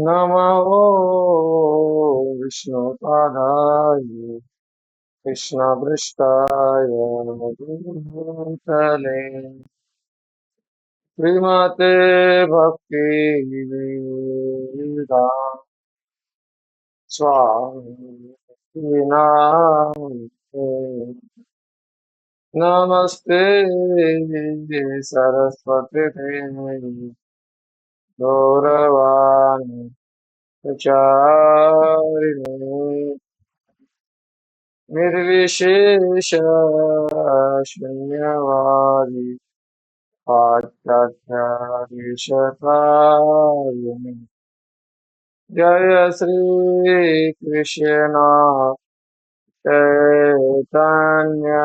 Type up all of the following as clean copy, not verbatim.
नमो विष्णुपादाय कृष्णपृष्ठाय भूतले श्रीमते भक्ति वेदांत स्वामी नामिते नमस्ते सरस्वती देवी गौरवाणी प्रचारिणे निर्विशेष शून्यवादी पाश्चात्यादिशतारिणे जय श्री कृष्ण चैतन्य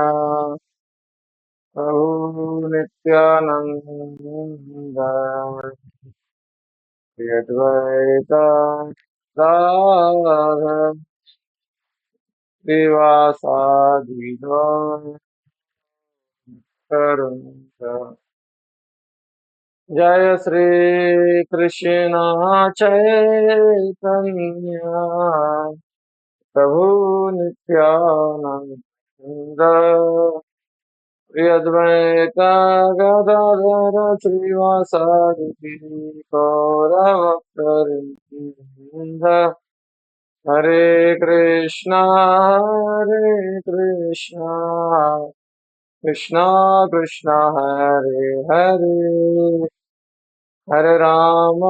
प्रभु नित्यानंद श्री अद्वैत गदाधर श्रीवासादि गौर जय श्री कृष्ण चैतन्य प्रभु नित्यानंद श्री अद्वैत गदाधर श्रीवासादि गौरभक्तवृंद हरे कृष्णा कृष्णा कृष्णा हरे हरे हरे राम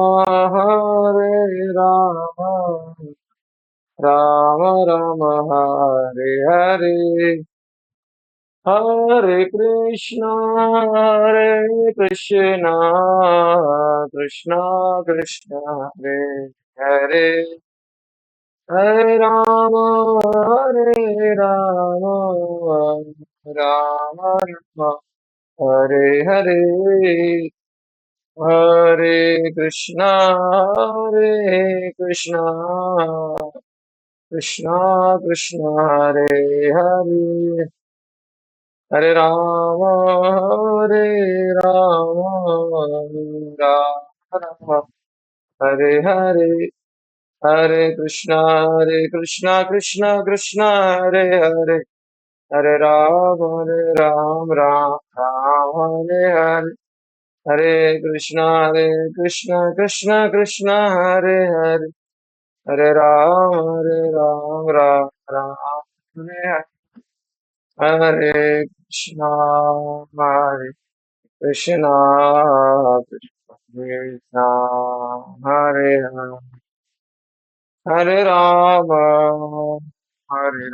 राम राम हरे हरे हरे कृष्णा कृष्णा कृष्णा हरे हरे हरे राम राम राम हरे हरे हरे कृष्णा कृष्णा कृष्णा हरे हरे हरे राम राम राम हरे हरे हरे कृष्णा कृष्णा कृष्णा हरे हरे हरे राम राम राम हरे हरे हरे कृष्णा कृष्णा कृष्णा हरे हरे हरे राम राम हरे हरे हरे कृष्णा कृष्णा हरे हरे हरे राम हरे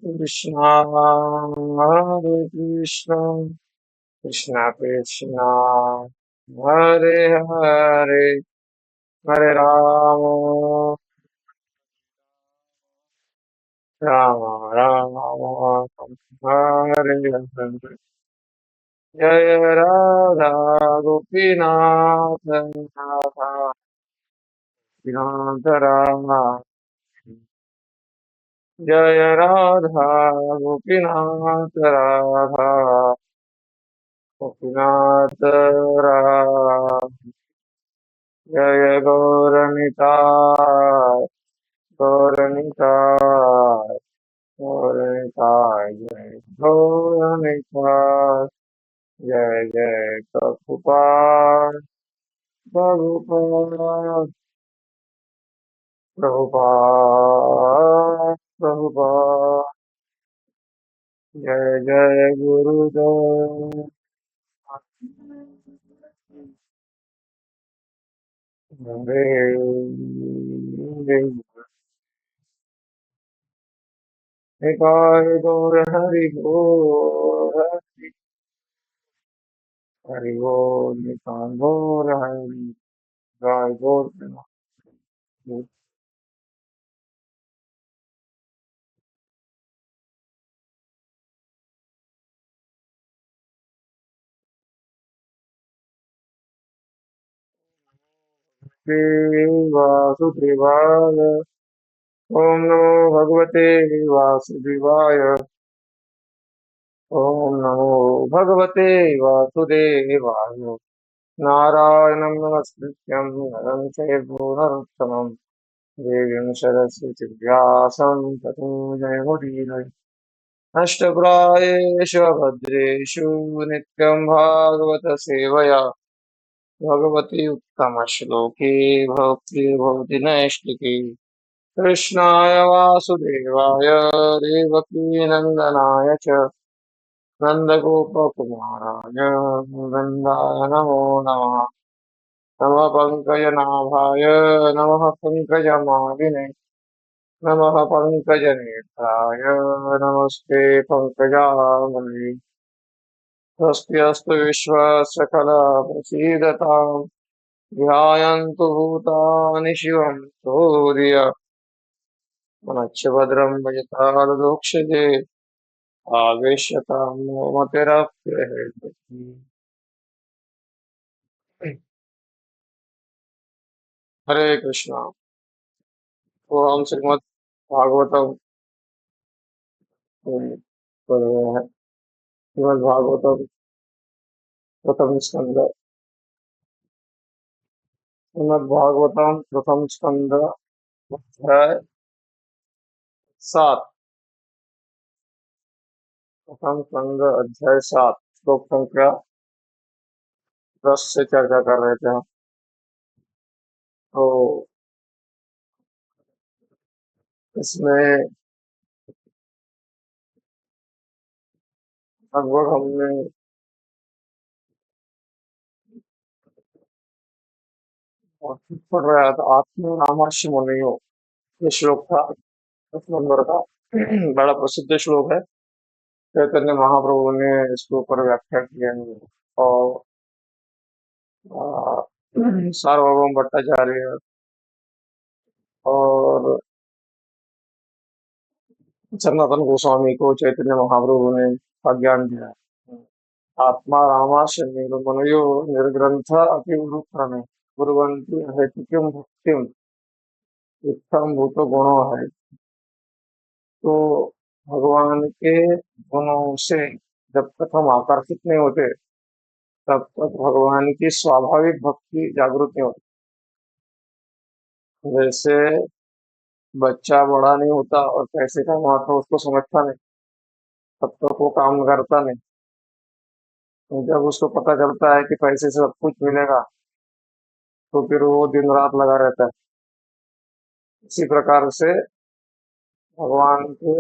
कृष्णा कृष्णा कृष्णा हरे हरे हरे राम राम हरे हरे जय राधा गोपीनाथ राधा गोपीनाथ राधा जय राधा गोपीनाथ राधा गोपीनाथ राधा जय गौरनिताय गौरनिताय जय गौरनिताय जय जय प्रभुपाद प्रभुपाद प्रभुपाद जय जय गुरुदेव निकाय गौर हरि बोल हरि बोल निकाय गौर हरि गाय गौर वासुदेवाय ओम नमो भगवते वासुदेवाय ओम नमो भगवते वासुदेवाय। नारायणं नमस्कृत्यं नरं चैव नरोत्तमं देवीं सरस्वतीं व्यासं ततो जयमुदीरये। अष्टप्रायेषु भद्रेषु नित्यं भागवत सेवया भगवति उत्तमश्लोके भक्तिर्भवति नैष्टिकी। कृष्णाय वासुदेवाय देवकीनन्दनाय च नन्दगोपकुमाराय गोविन्दाय नमो नमः। नमः पङ्कजनाभाय नमः पङ्कजमालिने नमः पङ्कजनेत्राय नमस्ते पङ्कजाङ्घ्रि। स्वस्ति विश्वसकलप्रसीदताम् ध्यायन्तु भूतानि शिवं सूर्य मनच्छभद्रं भजतादोक्षजे आवेश्यतां मतिरप्यहेतु। हरे कृष्णा। तो हम श्रीमद् भागवतम पढ़ रहे हैं। श्रीमद् भागवतम प्रथम स्कंद। श्रीमद् भागवतम प्रथम स्कंद अध्याय 7। प्रथम स्कंद अध्याय 7 श्लोक संख्या 10 से चर्चा कर रहे थे हम। तो इसमें लगभग हमने पढ़ रहा था आत्मा रामाश्य मुनियो। ये श्लोक था 10 नंबर का। बड़ा प्रसिद्ध श्लोक है। चैतन्य महाप्रभु ने इसके ऊपर व्याख्या की है। और सार्वभौम भट्टाचार्य और सनातन गोस्वामी को चैतन्य महाप्रभु ने ज्ञान दिया है। आत्मा रामाश निर्मनयो निर्ग्रंथ अति उरुक्रमे कुर्वन्ति हेतुकिं भक्तिम इत्थम भूत गुणो है। तो भगवान के गुणों से जब तक हम आकर्षित नहीं होते तब तक भगवान की स्वाभाविक भक्ति जागृत नहीं होती। जैसे बच्चा बड़ा नहीं होता और पैसे का महत्व उसको समझता नहीं, तब तक वो काम करता नहीं। तो जब उसको पता चलता है कि पैसे से सब कुछ मिलेगा तो फिर वो दिन रात लगा रहता है। इसी प्रकार से भगवान के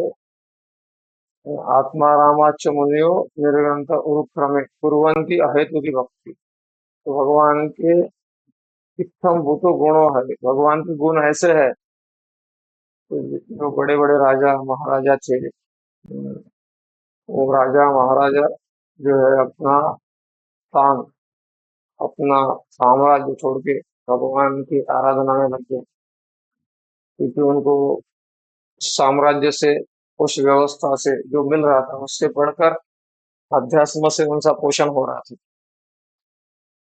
आत्मा रामाच मुनियो निर्गंत उरुक्रमे कुर्वन्ति अहेतु की भक्ति। तो भगवान के इत्थम भूतो गुणों है। भगवान के गुण ऐसे है। तो जो बड़े बड़े राजा महाराजा थे, वो राजा महाराजा जो है अपना स्थान अपना साम्राज्य छोड़ के भगवान की आराधना में लग गए। क्योंकि उनको साम्राज्य से उस व्यवस्था से जो मिल रहा था उससे बढ़कर अध्यात्म से उनका पोषण हो रहा था।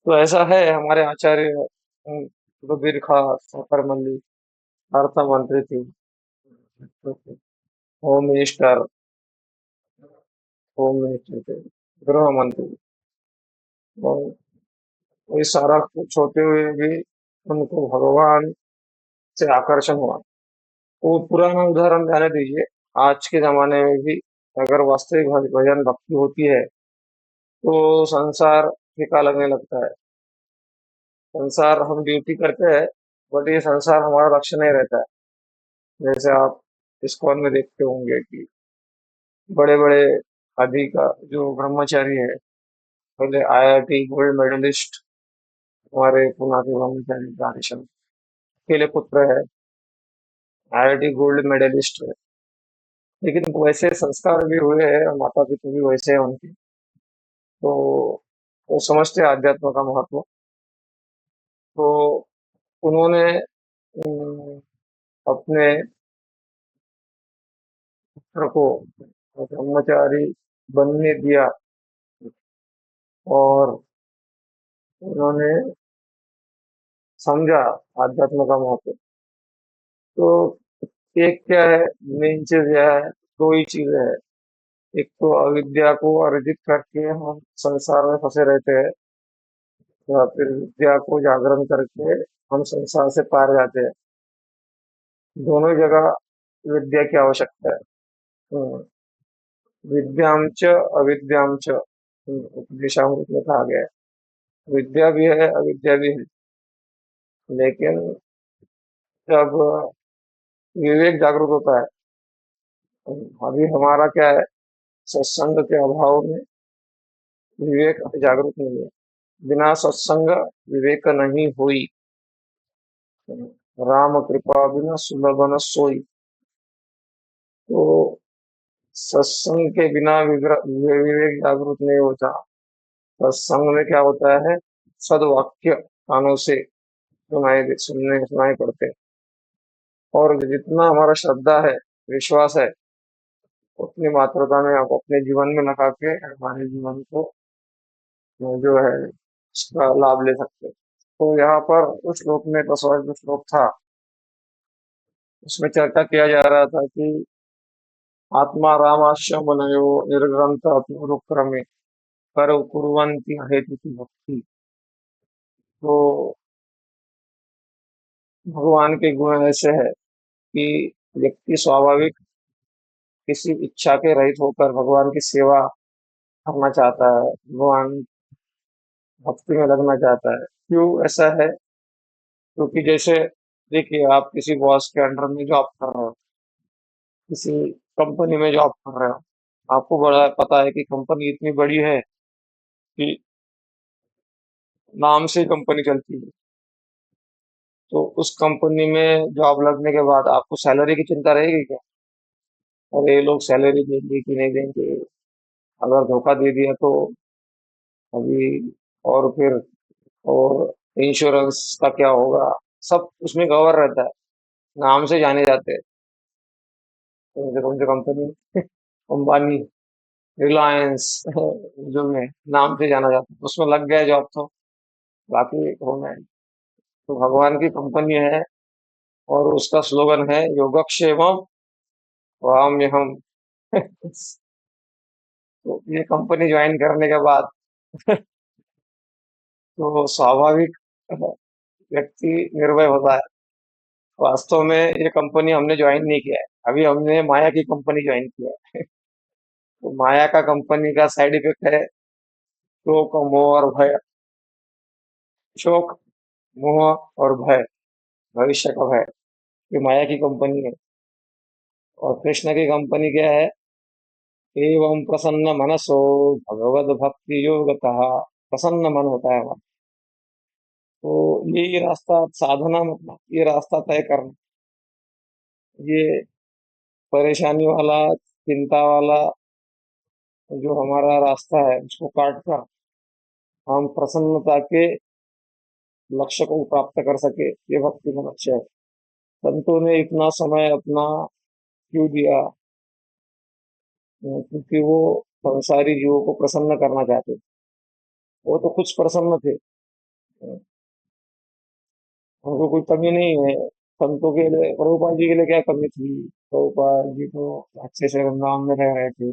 तो ऐसा है हमारे आचार्य रघुवीर खा साकर मल्ली अर्थ मंत्री थी, होम मिनिस्टर होम मिनिस्टर थे, गृह मंत्री। और ये सारा कुछ होते हुए भी उनको भगवान से आकर्षण हुआ। वो पुराना उदाहरण जाने दीजिए। आज के जमाने में भी अगर वास्तविक भजन भक्ति होती है तो संसार फीका लगने लगता है। संसार हम ड्यूटी करते हैं बट ये संसार हमारा लक्ष्य नहीं रहता है। जैसे आप इस्कॉन में देखते होंगे कि बड़े बड़े अधिक जो ब्रह्मचारी है, पहले आईआईटी गोल्ड मेडलिस्ट हमारे पूना के ब्रह्मचारी दानिश अकेले पुत्र है, आईआईटी गोल्ड मेडलिस्ट है। लेकिन वैसे संस्कार भी हुए हैं और माता पिता भी वैसे हैं उनके। तो वो समझते हैं अध्यात्म का महत्व। तो उन्होंने अम, अपने पुत्र को ब्रह्मचारी बनने दिया और उन्होंने समझा अध्यात्म का महत्व। तो एक क्या है, मेन चीज यह है, दो ही चीजें है। एक तो अविद्या को अर्जित करके हम संसार में फंसे रहते हैं, या फिर विद्या को जागरण करके हम संसार से पार जाते हैं। दोनों ही जगह विद्या की आवश्यकता है। हम्म, विद्याम च अविद्याम च उपदेशामृत में कहा गया है। विद्या भी है, अविद्या भी है। लेकिन जब विवेक जागृत होता है, अभी हमारा क्या है, सत्संग के अभाव में विवेक जागृत नहीं है। बिना सत्संग विवेक नहीं हुई। राम कृपा बिना सुलभ न सोई। तो सत्संग के बिना विवेक जागृत नहीं होता। सत्संग में क्या होता है, सदवाक्य कानों से सुनाई पड़ते हैं। और जितना हमारा श्रद्धा है, विश्वास है, उतनी मात्रा में आप अपने जीवन में लगा के हमारे जीवन को जो है उसका लाभ ले सकते हैं। तो यहाँ पर उस श्लोक में, 10वां जो श्लोक था, उसमें चर्चा किया जा रहा था कि आत्मा रामाश्य मनयो निर्ग्रंथ अनुक्रमे कर कुर्वन्ति हेतु की भक्ति। तो भगवान के गुण ऐसे है कि व्यक्ति स्वाभाविक किसी इच्छा के रहित होकर भगवान की सेवा करना चाहता है, भगवान भक्ति में लगना चाहता है। क्यों ऐसा है? क्योंकि जैसे देखिए, आप किसी बॉस के अंडर में जॉब कर रहे हो, किसी कंपनी में जॉब कर रहे हो, आपको बड़ा पता है कि कंपनी इतनी बड़ी है कि नाम से कंपनी चलती है। तो उस कंपनी में जॉब लगने के बाद आपको सैलरी की चिंता रहेगी क्या? और ये लोग सैलरी देंगे कि नहीं देंगे? अगर धोखा दे दिया तो अभी, और फिर, और इंश्योरेंस का क्या होगा? सब उसमें कवर रहता है। नाम से जाने जाते हैं। कौन सी कंपनी, अंबानी, रिलायंस जो में नाम से जाना जाता है, उसमें लग गया जॉब तो बाकी होना है। तो भगवान की कंपनी है, और उसका स्लोगन है योगक्षेमम वहाम्यहम। तो ये कंपनी ज्वाइन करने के बाद तो स्वाभाविक व्यक्ति निर्भय होता है। वास्तव में ये कंपनी हमने ज्वाइन नहीं किया है, अभी हमने माया की कंपनी ज्वाइन किया है। तो माया का कंपनी का साइड इफेक्ट है शोक, मोह और भय। शोक, मोह और भय, भविष्य का भय। ये माया की कंपनी है। और कृष्ण की कंपनी क्या है? एवं प्रसन्न मनसो भगवद भक्ति योगतः। प्रसन्न मन होता है हमारा। तो यही रास्ता साधना, मतलब ये रास्ता तय करना, ये परेशानी वाला, चिंता वाला जो हमारा रास्ता है, उसको काट कर हम प्रसन्नता के लक्ष्य को प्राप्त कर सके, ये भक्ति का लक्ष्य है। संतों ने इतना समय अपना क्यों दिया? क्योंकि वो संसारी जीवों को प्रसन्न करना चाहते थे। वो तो कुछ प्रसन्न थे, उनको कोई कमी नहीं है। संतों के लिए, प्रभुपाद जी के लिए क्या कमी थी? प्रभुपाद जी तो अच्छे से वृंदावन में रह रहे थे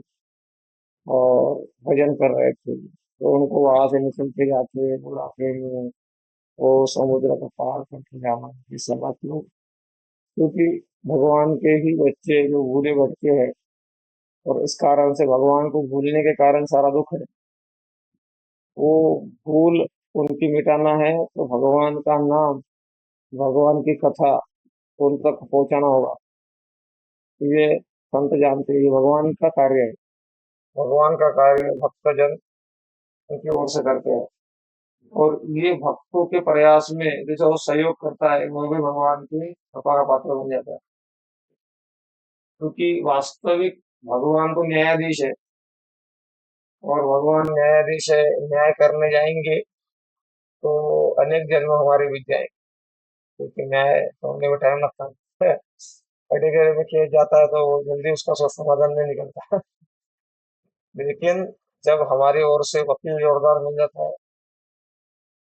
और भजन कर रहे थे। तो उनको वहां से निकलते जाते बुढ़ापे में वो समुद्र को पार करके जाना, ये सब बात लोग, क्योंकि भगवान के ही बच्चे जो भूले भटके हैं, और इस कारण से भगवान को भूलने के कारण सारा दुख है। वो भूल उनकी मिटाना है तो भगवान का नाम, भगवान की कथा उन तक पहुंचाना होगा। ये संत जानते हैं, ये भगवान का कार्य है। भगवान का कार्य भक्तजन उनकी ओर से करते हैं। और ये भक्तों के प्रयास में जैसे वो सहयोग करता है, वो भी भगवान की कृपा का पात्र बन जाता है। क्योंकि वास्तविक भगवान तो न्यायाधीश है, और भगवान न्यायाधीश है, न्याय करने जाएंगे तो अनेक जन्म हमारे बीत जाएंगे, क्योंकि न्याय होने में टाइम लगता है। कटघरे में केस जाता है तो वो जल्दी उसका समाधान नहीं निकलता। लेकिन जब हमारी ओर से वकील जोरदार मिल जाता है,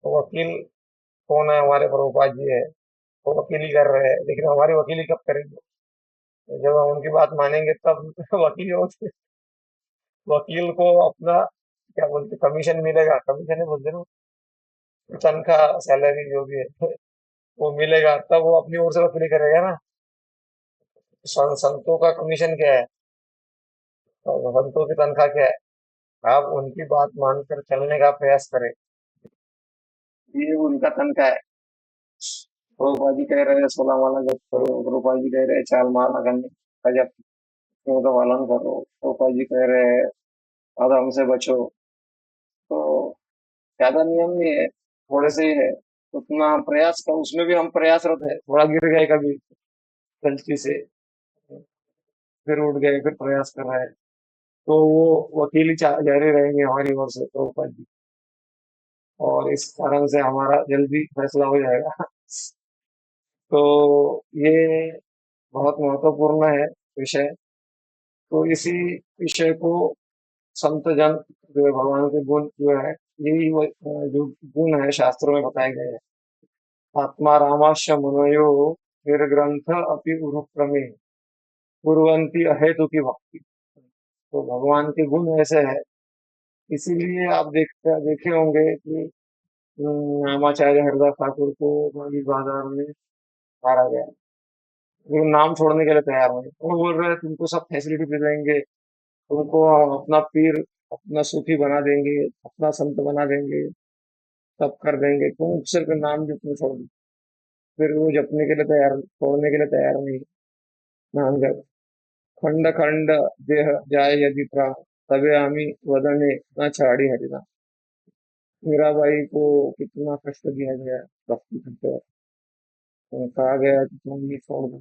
तो वकील कौन है? हमारे प्रभुपाद जी है। वो वकीली कर रहे हैं, लेकिन हमारी वकीली कब करेंगे? जब हम उनकी बात मानेंगे तब वकील होते। वकील को अपना क्या बोलते कमीशन मिलेगा, कमीशन ही बोलते हैं ना, तनख्वाह सैलरी जो भी है वो मिलेगा, तब वो अपनी ओर से वकीली करेगा ना। संतों का कमीशन क्या है और संतों की तनख्वाह क्या है? आप उनकी बात मानकर चलने का प्रयास करें, ये उनका तनख्वाह है। प्रभुपा जी कह रहे हैं 16 माला जप करो, प्रभुपा जी कह रहे हैं 4 माला करने का जप का पालन करो, प्रभुपा जी कह रहे हैं अधर्म से बचो। तो ज्यादा नियम नहीं है, थोड़े से ही है, उतना प्रयास का उसमें भी हम प्रयासरत है। थोड़ा गिर गए कभी गलती से, फिर उठ गए, फिर प्रयास कर रहे हैं, तो वो वकीली जारी रहेंगे हमारी ओर से प्रभुपा जी, और इस कारण से हमारा जल्दी फैसला हो जाएगा। तो ये बहुत महत्वपूर्ण है विषय। तो इसी विषय को संत जन जो है, भगवान के गुण जो है, यही जो गुण है शास्त्रों में बताए गए हैं। आत्मा रामाश्य मनोयो निर्ग्रंथ अपि उरुक्रमे कुर्वन्ति अहेतु की भक्ति। तो भगवान के गुण ऐसे है, इसीलिए आप देखे होंगे कि रामाचार्य हरदास ठाकुर को माली बाजार में मारा गया, लेकिन नाम छोड़ने के लिए तैयार नहीं। वो बोल रहे हैं तुमको सब फैसिलिटी दे देंगे, तुमको हम अपना पीर, अपना सूफी बना देंगे, अपना संत बना देंगे, सब कर देंगे, तुम सिर्फ नाम जपने छोड़ दो। फिर वो जपने के लिए तैयार, छोड़ने के लिए तैयार नहीं। नाम जप खंड खंड देह जाय यदि प्राण, तबे आमी वदने न छाड़ी हरिनाम। मीराबाई को कितना कष्ट दिया गया भक्ति करते वक्त, कहा गया कि तुम ये छोड़ दो,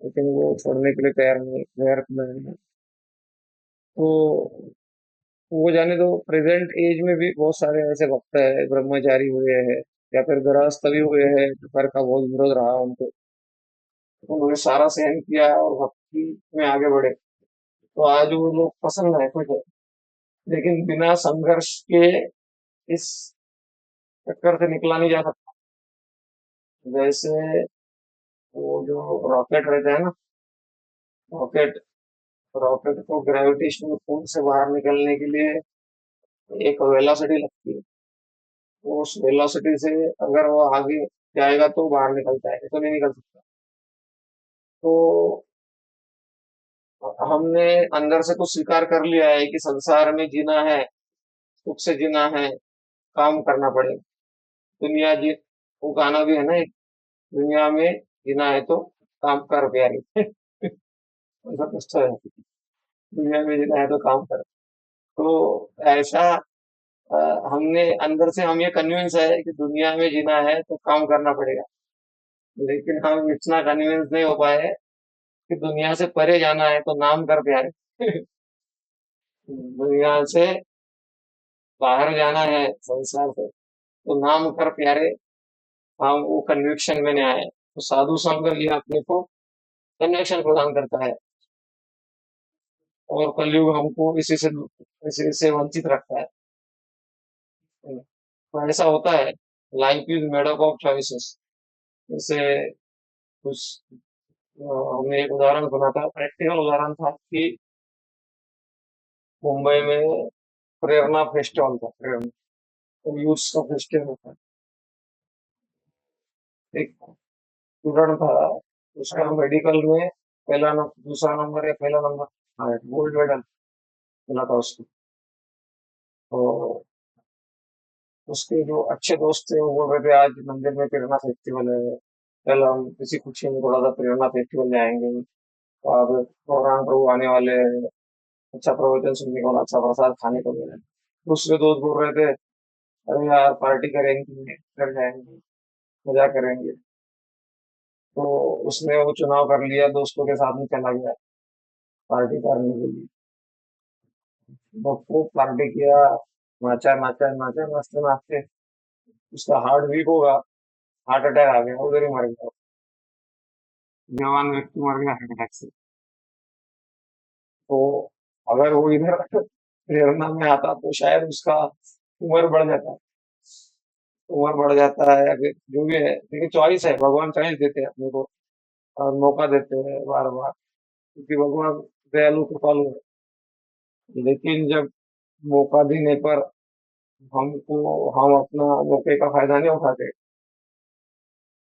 लेकिन वो छोड़ने के लिए तैयार नहीं, तैयार नहीं है। तो वो जाने दो, प्रेजेंट एज में भी बहुत सारे ऐसे भक्त है, ब्रह्मचारी हुए हैं या फिर गृहस्थ भी हुए हैं, घर का बहुत विरोध रहा उनको, तो उन्होंने सारा सहन किया और भक्ति में आगे बढ़े। तो आज वो लोग पसंद है, खुश है, लेकिन बिना संघर्ष के इस चक्कर से निकला नहीं जा सकता। जैसे वो जो रॉकेट रहता है ना, रॉकेट रॉकेट को ग्रेविटेशनल पुल से बाहर निकलने के लिए एक वेलोसिटी लगती है। तो उस वेलोसिटी से अगर वो आगे जाएगा तो बाहर निकलता है, नहीं तो नहीं निकल सकता। तो हमने अंदर से कुछ स्वीकार कर लिया है कि संसार में जीना है, सुख से जीना है, काम करना पड़ेगा। दुनिया जी, वो गाना भी है ना एक, दुनिया में जीना है तो काम कर प्यारे। ऐसा कुछ तो है, दुनिया में जीना है तो काम कर। तो ऐसा अ, हमने अंदर से हम ये कन्विंस है कि दुनिया में जीना है तो काम करना पड़ेगा, लेकिन हम इतना कन्विंस नहीं हो पाए कि दुनिया से परे जाना है तो नाम कर प्यारे। दुनिया से बाहर जाना है संसार से तो नाम कर प्यारे, हम वो कन्विक्शन में नहीं आए। तो साधु संग ये अपने को कन्विक्शन प्रदान करता है, और कलयुग हमको इसी से वंचित रखता है। तो ऐसा होता है, life is made up of choices. जैसे कुछ हमने एक उदाहरण सुना था, प्रैक्टिकल उदाहरण था कि मुंबई में प्रेरणा फेस्टिवल था, प्रेरणा तो यूथ का फेस्टिवल था। एक स्टूडेंट था, उसका मेडिकल में पहला नंबर, दूसरा नंबर या पहला नंबर आया, गोल्ड मेडल मिला था उसको। तो उसके जो अच्छे दोस्त थे वो बोल रहे थे आज मंदिर में प्रेरणा फेस्टिवल है, कल हम किसी खुशी में थोड़ा सा प्रेरणा फेस्टिवल में आएंगे, और प्रोग्राम प्रभु आने वाले हैं, अच्छा प्रवचन सुनने को, अच्छा प्रसाद खाने को मिला। दूसरे दोस्त बोल रहे थे अरे यार पार्टी करेंगे, घर जाएंगे, मजा करेंगे। तो उसने वो चुनाव कर लिया, दोस्तों के साथ में चला गया पार्टी करने के लिए। वो खूब पार्टी किया, नाचा नाचा नाचा, नाचते नाचते उसका हार्ट वीक होगा, हार्ट अटैक आ गया, उधर ही मर गया। जवान व्यक्ति मर गया हार्ट अटैक से। तो अगर वो इधर प्रेरणा में आता तो शायद उसका उम्र बढ़ जाता, उम्र बढ़ जाता है या फिर जो भी है, लेकिन चॉइस है, भगवान चॉइस देते हैं अपने को और मौका देते हैं बार बार, क्योंकि भगवान दयालु कृपालु है। लेकिन जब मौका देने पर हम अपना मौके का फायदा नहीं उठाते,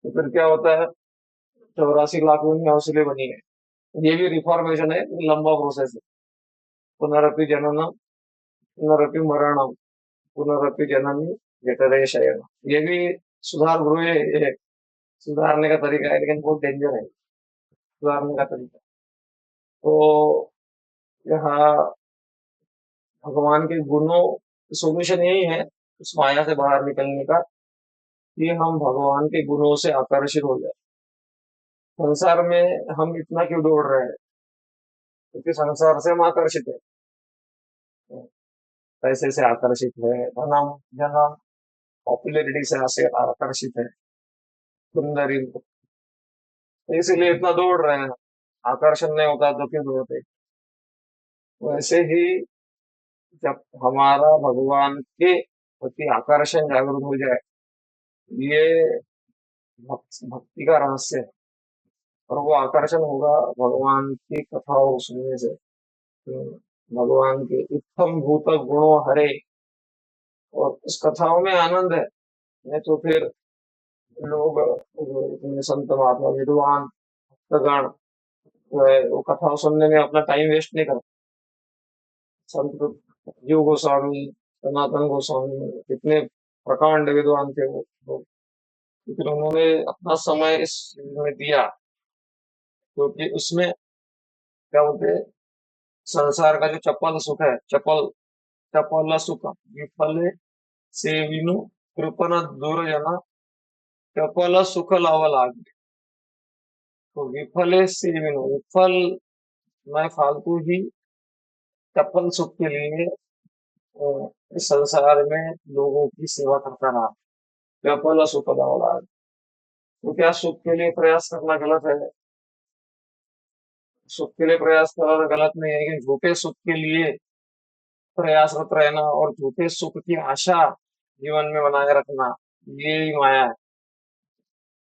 तो फिर क्या होता है? 84 लाख में हौसले बनी है। ये भी रिफॉर्मेशन है, लंबा प्रोसेस है। पुनरपि जननम, पुनरपि मरणम, पुनरपि जननी जठरे शयनम। ये भी सुधार गृह है, सुधारने का तरीका है, लेकिन बहुत डेंजर है सुधारने का तरीका। तो यहाँ भगवान के गुणों, सॉल्यूशन यही है उस माया से बाहर निकलने का, कि हम भगवान के गुणों से आकर्षित हो जाए। संसार में हम इतना क्यों दौड़ रहे हैं? क्योंकि संसार से हम आकर्षित है, पैसे से आकर्षित है, धनम जनम पॉपुलैरिटी से आकर्षित है, सुंदरी, इसीलिए इतना दौड़ रहे हैं। आकर्षण नहीं होता तो क्यों दौड़ते? वैसे ही जब हमारा भगवान के प्रति आकर्षण जागरूक हो जाए, ये भक्ति का रहस्य है। और वो आकर्षण होगा भगवान की कथाओं सुनने से। भगवान के उत्तम भूत गुणों हरे, और उस कथाओं में आनंद है। नहीं तो फिर लोग इतने संत महात्मा विद्वान भक्तगण वो कथाओं सुनने में अपना टाइम वेस्ट नहीं करते। संत जीव गोस्वामी, सनातन गोस्वामी, कितने प्रकांड विद्वान थे वो लोग। लेकिन उन्होंने अपना समय इस चीज में दिया, क्योंकि उसमें क्या बोलते हैं, संसार का जो चपल सुख है, चपल चपल सुख विफले सेविनु कृपण दुर्जना चपल सुख लागे। तो विफले सेविनु, विफल मैं फालतू ही चपल सुख के लिए इस संसार में लोगों की सेवा करता रहा। चपल सुख लागे। तो क्या सुख के लिए प्रयास करना गलत है? सुख के लिए प्रयास करना गलत नहीं है, लेकिन झूठे सुख के लिए प्रयासरत रहना और झूठे सुख की आशा जीवन में बनाए रखना, ये ही माया है।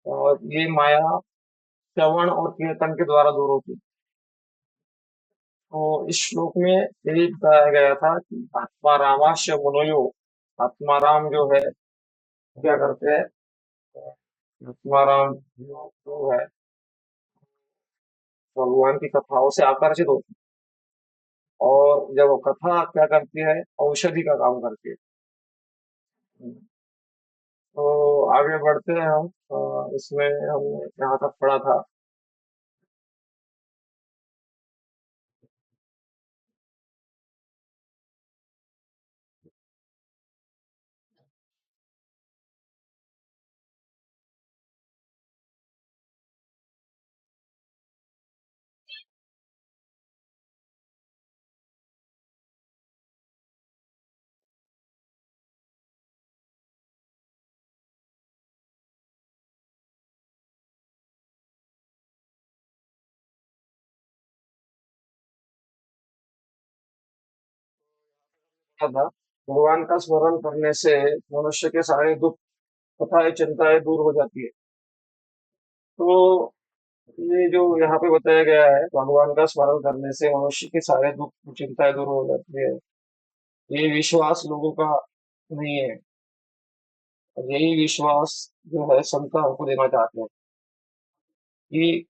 और ये माया श्रवण और कीर्तन के द्वारा दूर होती है। तो इस श्लोक में यही बताया गया था कि आत्मा रामाश्य मुनयो, आत्मा राम जो है क्या करते हैं? आत्मा राम जो है भगवान की कथाओं से आकर्षित होती है, और जब वो कथा क्या करती है, औषधि का काम करती है। तो आगे बढ़ते हैं हम। इसमें हमने यहाँ तक पढ़ा था। क्या था? भगवान का स्मरण करने से मनुष्य के सारे दुख तथा चिंताएं दूर हो जाती है। तो ये जो यहाँ पे बताया गया है, भगवान का स्मरण करने से मनुष्य के सारे दुख चिंताएं दूर हो जाती है, ये विश्वास लोगों का नहीं है। और यही विश्वास जो है संत हमको देना चाहते हैं, कि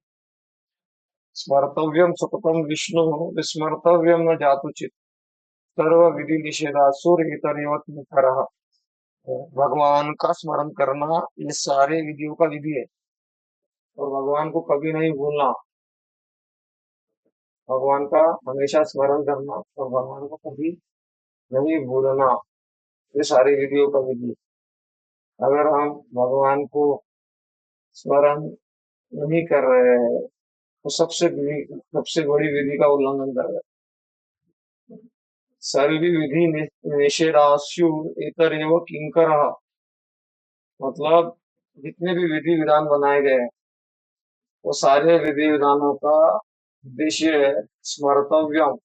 स्मर्तव्यम सततम विष्णु विस्मर्तव्यम न जातुचित सर्व विधि निषेधासुर इतरेवत मुखरः। भगवान का स्मरण करना ये सारे विधियों का विधि है। और भगवान को कभी नहीं भूलना, भगवान का हमेशा स्मरण करना और भगवान को कभी नहीं भूलना, ये सारी विधियों का विधि है। अगर हम भगवान को स्मरण नहीं कर रहे हैं, तो सबसे बड़ी विधि का उल्लंघन कर रहे हैं। सर्वी विधि निषेधास्यु इतरेव किंकरः। मतलब जितने भी विधि विधान बनाए गए हैं, वो सारे विधि विधानों का उद्देश्य है स्मर्तव्यम।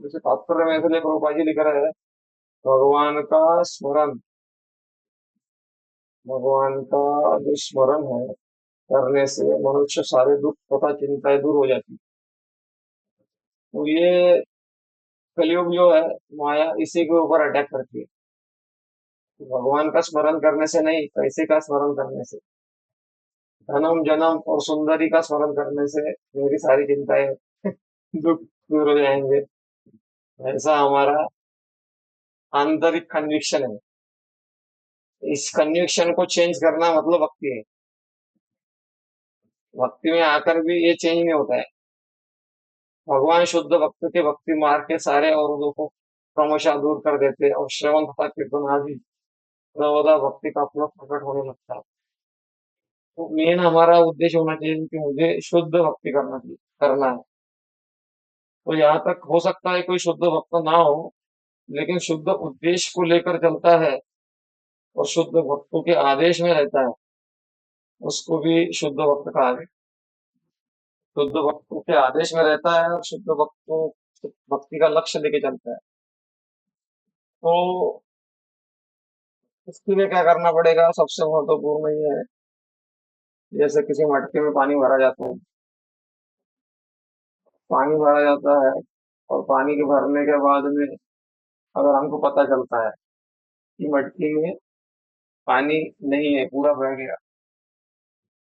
जैसे तात्पर्य में इसलिए प्रभुपाद जी लिख रहे हैं, भगवान का स्मरण, भगवान का जो स्मरण है करने से मनुष्य सारे दुख तथा चिंताएं दूर हो जाती है। तो ये कलयुग जो है, माया इसी के ऊपर अटैक करती है। भगवान का स्मरण करने से नहीं, पैसे का स्मरण करने से, धनम जन्म और सुंदरी का स्मरण करने से मेरी सारी चिंताएं, दुख दूर हो जाएंगे। ऐसा हमारा आंतरिक कन्विक्शन है। इस कन्विक्शन को चेंज करना मतलब भक्ति है। भक्ति में आकर भी ये चेंज नहीं होता है। भगवान शुद्ध भक्त के भक्ति मार्ग के सारे अवरोधों को क्रमशः दूर कर देते हैं और श्रवण तथा कीर्तन आदि सर्वदा भक्ति का फल प्रकट होने लगता है। तो मेन हमारा उद्देश्य होना चाहिए कि मुझे शुद्ध भक्ति करना है। तो यहाँ तक हो सकता है कोई शुद्ध भक्त ना हो, लेकिन शुद्ध उद्देश्य को लेकर चलता है और शुद्ध भक्तों के आदेश में रहता है, उसको भी शुद्ध भक्त कहा गया। शुद्ध भक्तों के आदेश में रहता है और शुद्ध भक्तों भक्ति का लक्ष्य लेके चलता है। तो इसके लिए क्या करना पड़ेगा? सबसे महत्वपूर्ण ये है, जैसे किसी मटके में पानी भरा जाता है, पानी भरा जाता है और पानी के भरने के बाद में अगर हमको पता चलता है कि मटकी में पानी नहीं है, पूरा बह गया,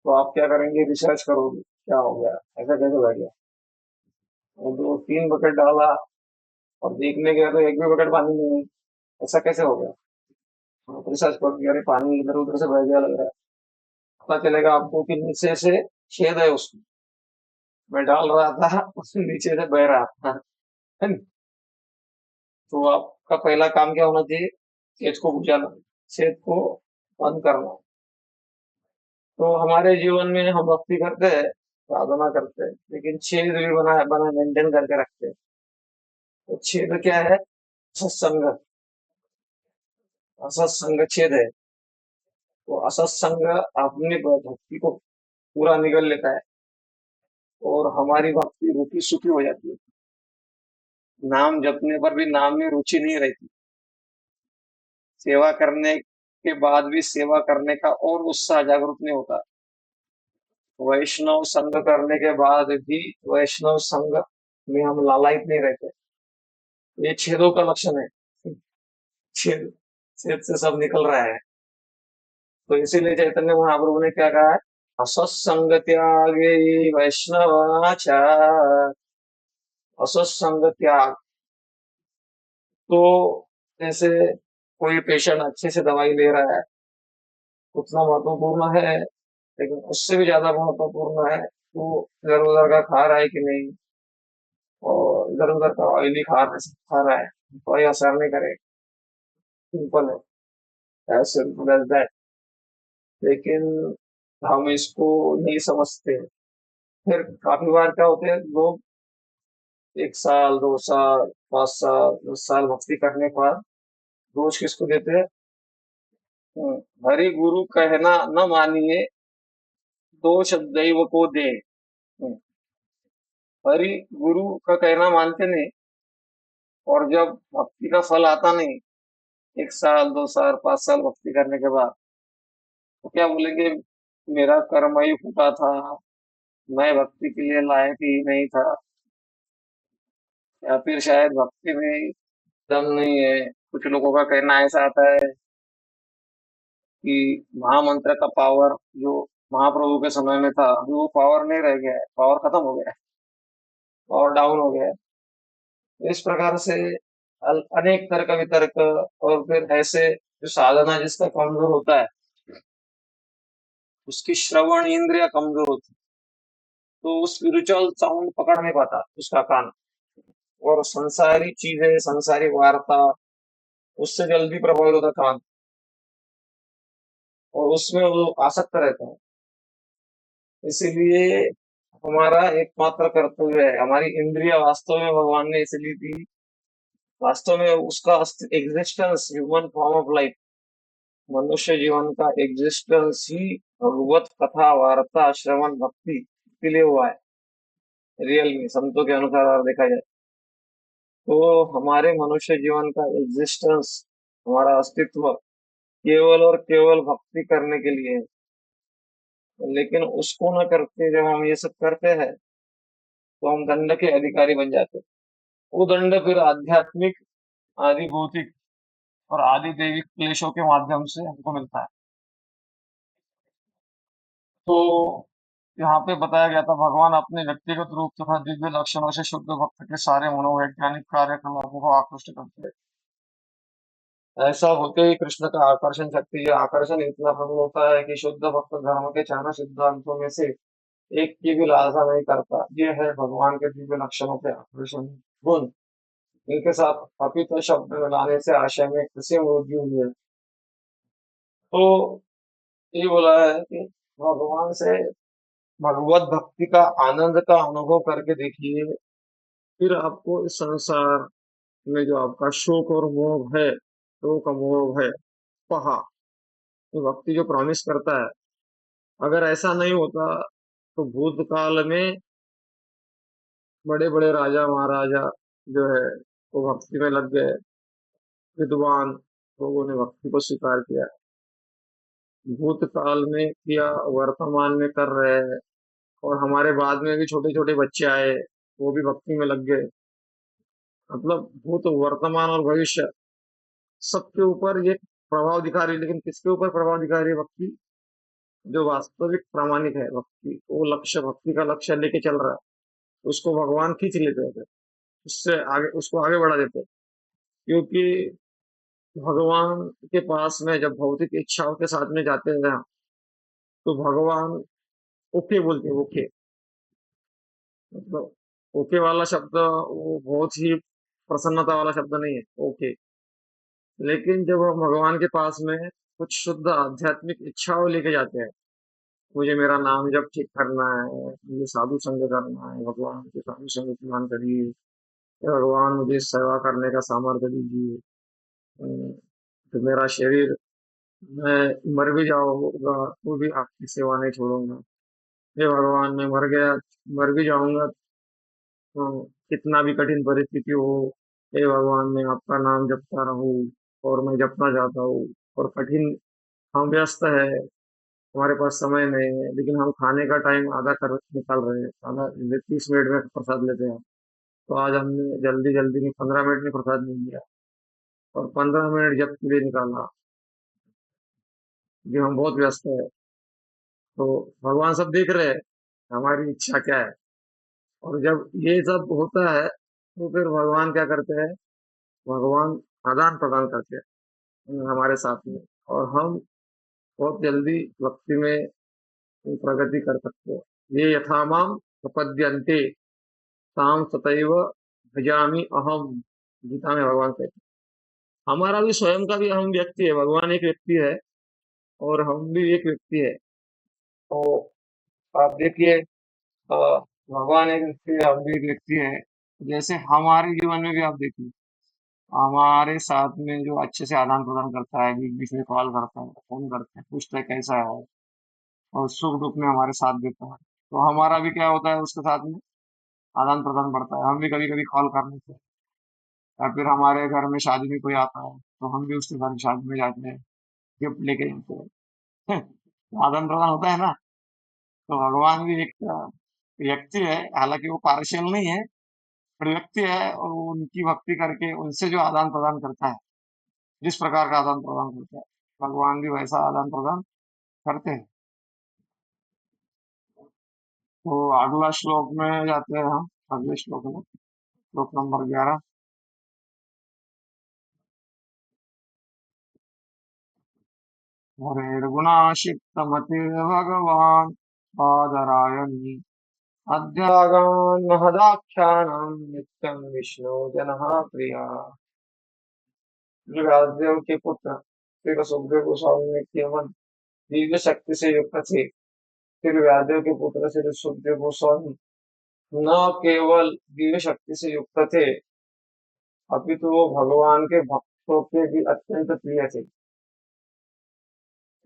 तो आप क्या करेंगे? रिसर्च करोगे क्या हो गया, ऐसा कैसे बह गया। और दो तीन बकेट डाला और देखने गया तो एक भी बकेट पानी नहीं है, ऐसा कैसे हो गया। आप रिसर्च करोगे, अरे पानी इधर उधर से बह गया लग रहा है। पता चलेगा आपको कि नीचे से छेद है उसमें, मैं डाल रहा था उसमें नीचे से बह रहा था, है ना? तो आपका पहला काम क्या होना चाहिए? छेद को बुझाना, छेद को बंद करना। तो हमारे जीवन में हम भक्ति करते हैं, साधना करते हैं, लेकिन छेद भी बना बना मेंटेन करके रखते हैं। तो छेद क्या है? सत्संग। असत्संग छेद है। तो असत्संग अपनी भक्ति को पूरा निगल लेता है और हमारी भक्ति रुकी सुखी हो जाती है। नाम जपने पर भी नाम में रुचि नहीं रहती। सेवा करने के बाद भी सेवा करने का और उत्साह जागृत नहीं होता। वैष्णव संग करने के बाद भी वैष्णव संग में हम लालायित नहीं रहते। ये छेदों का लक्षण है। छेद छेद से सब निकल रहा है। तो इसीलिए चैतन्य महाप्रभु ने क्या कहा है? असत्संग त्यागे वैष्णवाचार। असत्संग त्याग। तो जैसे कोई पेशेंट अच्छे से दवाई ले रहा है, उतना महत्वपूर्ण है, लेकिन उससे भी ज्यादा महत्वपूर्ण है वो इधर उधर का खा रहा है कि नहीं, और इधर उधर का ऑयली खा रहा है, कोई असर नहीं करेगा। सिंपल है, एज सिंपल एज दैट। लेकिन हम इसको नहीं समझते। फिर काफी बार क्या होते हैं लोग, 1 साल 2 साल 5 साल 10 साल भक्ति करने के बाद दोष किसको देते हैं? हम्म, हरि गुरु कहना न मानिए, दोष दैव को दे। हम्म, हरि गुरु का कहना मानते नहीं, और जब भक्ति का फल आता नहीं, 1 साल 2 साल 5 साल भक्ति करने के बाद, तो क्या बोलेंगे? मेरा कर्म ही फूटा था, मैं भक्ति के लिए लायक ही नहीं था, या फिर शायद भक्ति में दम नहीं है। कुछ लोगों का कहना ऐसा आता है कि महामंत्र का पावर जो महाप्रभु के समय में था, अभी वो पावर नहीं रह गया है, पावर खत्म हो गया है, पावर डाउन हो गया है। तो इस प्रकार से अनेक तर्क वितर्क, और फिर ऐसे जो साधना जिसका कमजोर होता है, उसकी श्रवण इंद्रिय कमजोर होती है, तो स्पिरिचुअल साउंड पकड़ नहीं पाता उसका कान, और संसारी चीजें, संसारी वार्ता, उससे जल्दी प्रभावित होता है कान, और उसमें वो आसक्त रहता है। इसीलिए हमारा एकमात्र कर्तव्य है, हमारी इंद्रिय वास्तव में भगवान ने इसलिए दी, वास्तव में उसका existence, human form of life, मनुष्य जीवन का एग्जिस्टेंस ही भगवत कथा वार्ता श्रवण भक्ति के लिए हुआ है। रियल में संतों के अनुसार अगर देखा जाए, तो हमारे मनुष्य जीवन का एग्जिस्टेंस, हमारा अस्तित्व केवल और केवल भक्ति करने के लिए है। लेकिन उसको न करके जब हम ये सब करते हैं, तो हम दंड के अधिकारी बन जाते हैं। वो दंड फिर आध्यात्मिक, आदि भौतिक और आदि दैविक क्लेशों के माध्यम से हमको मिलता है। तो यहाँ पे बताया गया था भगवान अपने व्यक्तिगत रूप तथा दिव्य लक्षणों से शुद्ध भक्त के सारे मनोवैज्ञानिक कार्यकलापों को आकृष्ट करते हैं। ऐसा होते ही कृष्ण का आकर्षण शक्ति, यह आकर्षण इतना प्रबल होता है कि शुद्ध भक्त धर्म के चारों सिद्धांतों में से एक की भी लालसा नहीं करता। ये है भगवान के दिव्य लक्षणों के आकर्षण गुण। इनके साथ अपित शब्द मिलाने से आशय में किसी वृद्धि हुई है। तो ये बोला है कि भगवान से भगवत भक्ति का आनंद का अनुभव करके देखिए, फिर आपको इस संसार में जो आपका शोक और मोह है, शोक और मोह है, पहा, ये भक्ति जो प्रॉमिस करता है, अगर ऐसा नहीं होता तो भूतकाल में बड़े बड़े राजा महाराजा जो है वो भक्ति में लग गए, विद्वान लोगों ने भक्ति को स्वीकार किया, भूतकाल में किया, वर्तमान में कर रहे हैं, और हमारे बाद में भी छोटे छोटे बच्चे आए, वो भी भक्ति में लग गए। मतलब भूत, वर्तमान और भविष्य सबके ऊपर ये प्रभाव दिखा रही है। लेकिन किसके ऊपर प्रभाव दिखा रही है भक्ति? जो वास्तविक प्रामाणिक है भक्ति, वो लक्ष्य, भक्ति का लक्ष्य लेके चल रहा है, उसको भगवान खींच लेते हैं, उससे आगे, उसको आगे बढ़ा देते हैं। क्योंकि भगवान के पास में जब भौतिक इच्छाओं के साथ में जाते हैं ना, तो भगवान ओके बोलते हैं, ओके। मतलब ओके वाला शब्द वो बहुत ही प्रसन्नता वाला शब्द नहीं है, ओके। लेकिन जब हम भगवान के पास में कुछ शुद्ध आध्यात्मिक इच्छाओं लेके जाते हैं, मुझे मेरा नाम जब ठीक करना है, मुझे साधु संग करना है, भगवान के साधु संग प्रदान करिए, हे भगवान मुझे सेवा करने का सामर्थ्य दीजिए, तो मेरा शरीर, मैं मर भी जाऊंगा तो भी आपकी सेवा नहीं छोड़ूंगा। हे भगवान मैं मर गया, मर भी जाऊंगा तो कितना भी कठिन परिस्थिति हो, हे भगवान मैं आपका नाम जपता रहूं, और मैं जपना चाहता हूँ। और कठिन, हम व्यस्त है, हमारे पास समय नहीं है, लेकिन हम खाने का टाइम आधा कर निकाल रहे हैं, आधा 30 मिनट में प्रसाद लेते हैं। तो आज हमने जल्दी जल्दी में 15 मिनट में प्रसाद नहीं लिया, और 15 मिनट जब के लिए निकाला, जो हम बहुत व्यस्त है। तो भगवान सब देख रहे हैं हमारी इच्छा क्या है। और जब ये सब होता है तो फिर भगवान क्या करते हैं? भगवान आदान प्रदान करते हैं हमारे साथ में, और हम बहुत जल्दी भक्ति में प्रगति कर सकते हैं। ये यथा माम प्रपद्यन्ते ताम तथैव भजामि अहम, गीता में भगवान कहते हैं। हमारा भी स्वयं का भी हम व्यक्ति है, भगवान एक व्यक्ति है और हम भी एक व्यक्ति है। तो आप देखिए, भगवान एक व्यक्ति है, हम भी एक व्यक्ति है। जैसे हमारे जीवन में भी आप देखिए, हमारे साथ में जो अच्छे से आदान प्रदान करता है, बीच बीच में कॉल करता है, फोन करता है, पूछता है कैसा है, और सुख दुख में हमारे साथ देता है। तो हमारा भी क्या होता है उसके साथ में, आदान प्रदान बढ़ता है। हम भी कभी कभी कॉल कर लेते हैं, या फिर हमारे घर में शादी में कोई आता है तो हम भी उसके घर शादी में जाते हैं, गिफ्ट लेके जाते हैं। आदान प्रदान होता है ना। तो भगवान भी एक व्यक्ति है, हालांकि वो पार्शियल नहीं है, पर व्यक्ति है, और वो उनकी भक्ति करके उनसे जो आदान प्रदान करता है, जिस प्रकार का आदान प्रदान करता है, भगवान भी वैसा आदान प्रदान करते हैं। तो अगला श्लोक में जाते हैं हम, अगले श्लोक में, श्लोक नंबर 11। हरेर्गुणाशिक्तमतिर् भगवान् बादरायणी अद्यागान् महदाख्यानम् नित्यं विष्णु जनः प्रिया। व्यासदेव के पुत्र श्री सुखदेव गोस्वामी ने केवल दिव्य शक्ति से युक्त थे। फिर व्यासदेव के पुत्र श्री सुखदेव गोस्वामी न केवल दिव्य शक्ति से युक्त थे, अपितु वो भगवान के भक्तों के भी अत्यंत प्रिय थे।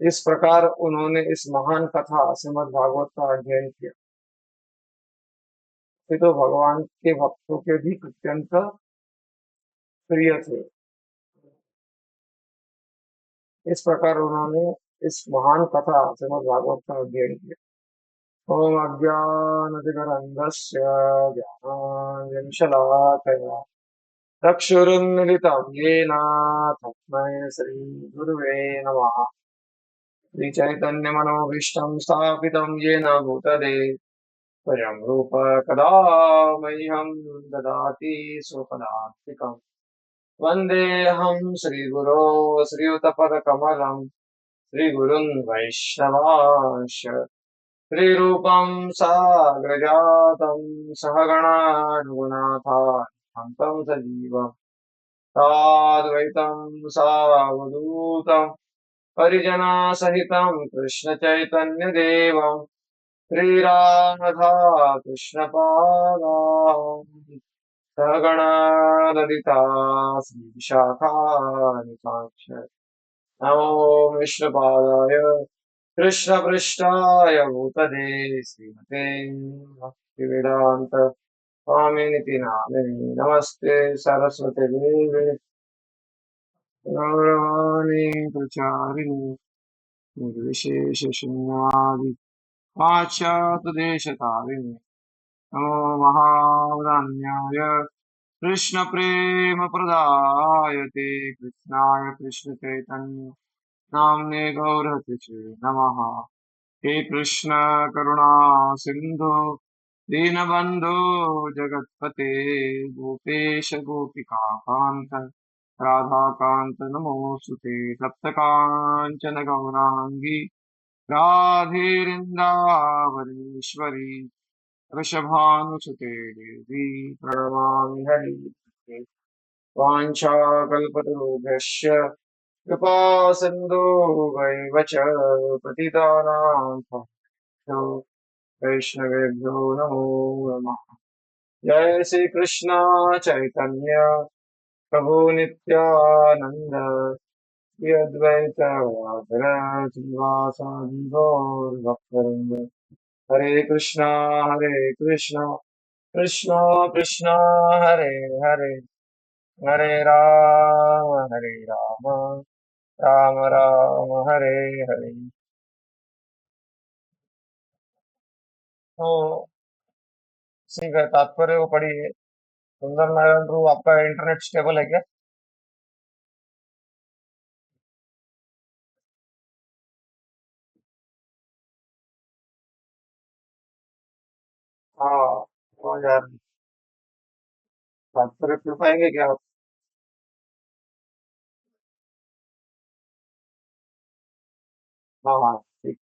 इस प्रकार उन्होंने इस महान कथा श्रीमद् भागवत का अध्ययन किया, फिर तो भगवान के भक्तों के भी अत्यंत प्रिय थे। इस प्रकार उन्होंने इस महान कथा श्रीमद् भागवत का अध्ययन किया। ओम अज्ञानतिमिरन्धस्य ज्ञानाञ्जनशलाकया चक्षुरुन्मिलितं येन तस्मै श्रीगुरुवे नमः। श्रीचैतन्यमनोभीष्टं स्थापितं येन भूतले स्वयं रूप कदा मह्यं ददाति स्वपदान्तिकम्। वन्देऽहं श्रीगुरो श्रीयुतपदकमलं श्रीगुरुन् वैष्णवांश श्रीरूपं साग्रजातं सहगणा रघुनाथान्तं सजीवम् साद्वैतं सावधूतं परिजनसहितं कृष्णचैतन्यदेवं श्रीराधा कृष्णपादान् सगणा ललिता श्रीविशाखानिकाक्ष नमो विष्णुपादाय कृष्णपृष्ठाय भूतले श्रीमते भक्तिवेदान्त स्वामिनिति नामिने नमस्ते सरस्वती देवे गौरवाणी प्रचारिणे निर्विशेषशून्यवादि पाश्चात्यदेशतारिणे नमो महावदान्याय कृष्णप्रेमप्रदायते कृष्णाय कृष्णचैतन्य नाम्ने गौरहतिचे नमः। हे कृष्ण करुणा सिन्धु दीनबन्धो जगत्पते गोपेश गोपिका कान्त राधाकान्त नमोऽस्तुते सप्तकाञ्चन गौराङ्गी राधेरिन्दावरेश्वरी वृषभानुसुते देवी प्रणमामि हरिप्रिये वाञ्छाकल्पतरुभ्यश्च कृपा सिन्धुभैव च पतितानां भक्तो वैष्णवेभ्यो नमो नमः। जय श्री कृष्ण चैतन्य प्रभु नित्यानंद श्री अद्वैत गदाधर श्रीवासादि गौर भक्तवृंद हरे कृष्णा कृष्णा कृष्णा हरे हरे हरे राम राम राम हरे हरे। तो इसी का तात्पर्य वो पढ़िए। सुंदर नारायण प्रभु आपका इंटरनेट स्टेबल है क्या? हाँ तो यार तात्पर्य पढ़ पाएंगे क्या आप? हाँ हाँ ठीक।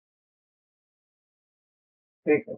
ठीक है।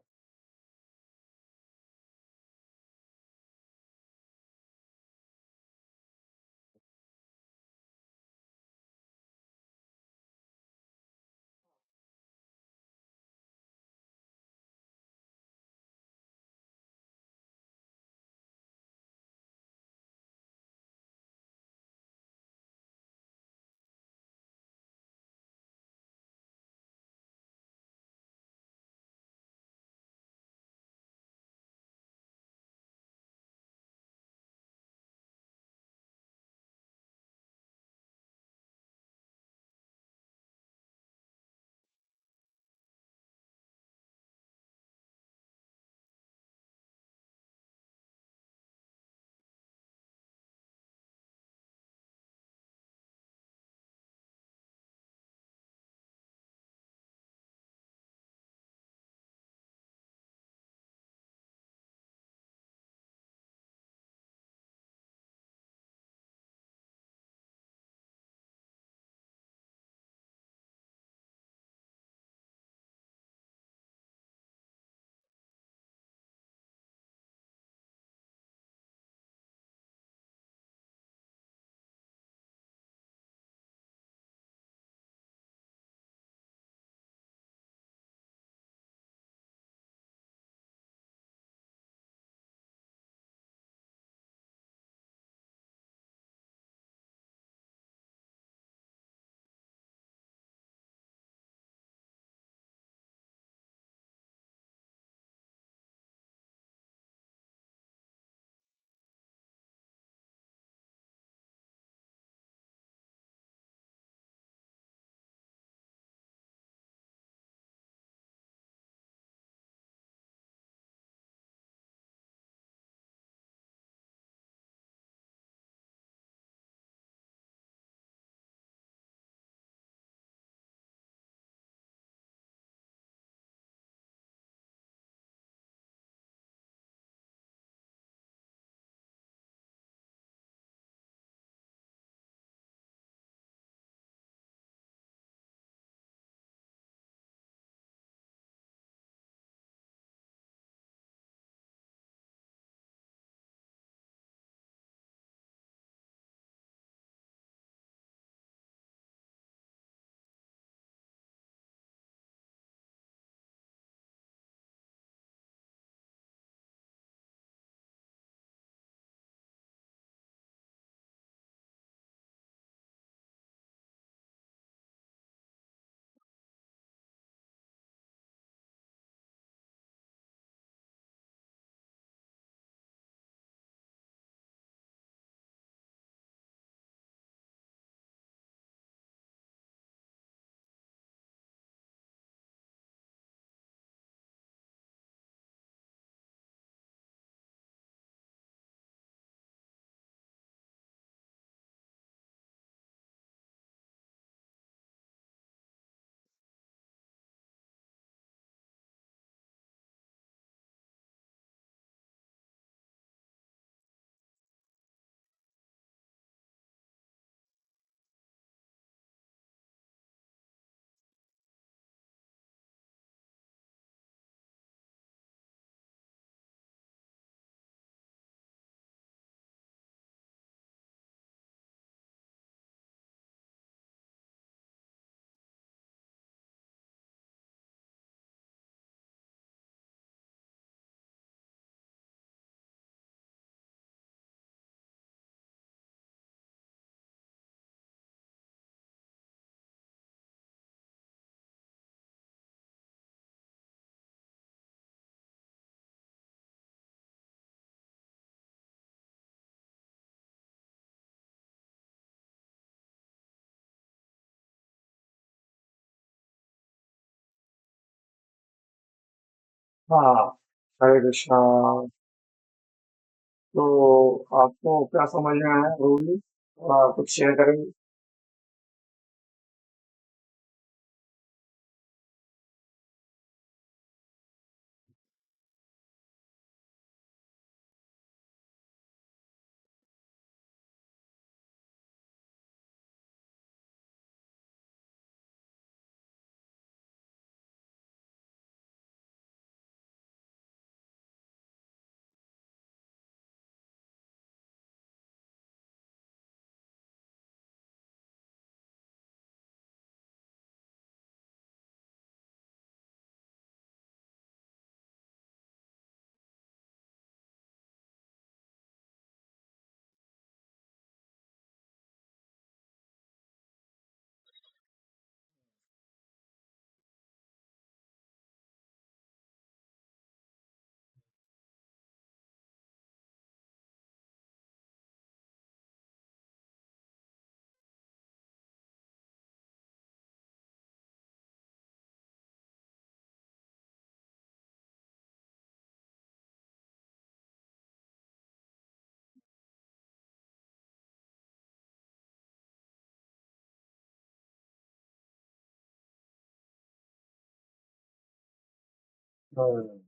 हाँ, हरे कृष्णा। तो आपको क्या समझ में आया रूली? कुछ शेयर करेंगे? हम्म,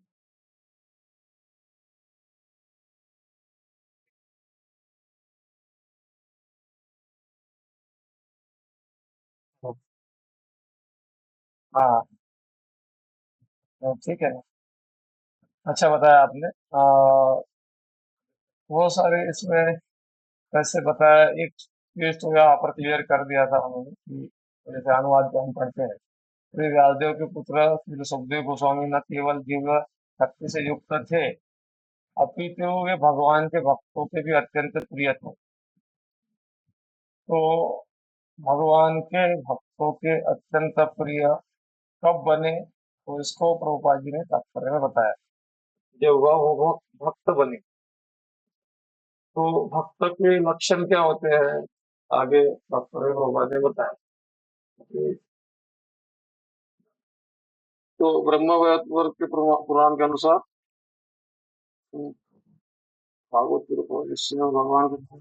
हाँ, ठीक है ना। अच्छा बताया आपने। वो सारे इसमें कैसे बताया, एक चीज तो यहाँ पर क्लियर कर दिया था उन्होंने कि जैसे अनुवाद को हम पढ़ते हैं, श्री व्यासदेव के पुत्र श्री सुखदेव गोस्वामी न केवल दिव्य शक्ति से युक्त थे, अपितु वे भगवान के भक्तों के भी अत्यंत प्रिय थे। तो भगवान के भक्तों के अत्यंत प्रिय कब बने, तो इसको प्रभुपाद जी ने तात्पर्य में बताया। जब वो भक्त बने, तो भक्त के लक्षण क्या होते हैं, आगे तात्पर्य प्रभुपाद ने बताया कि तो ब्रह्म वर्ग के पुराण के अनुसार भागवत के भगवान के,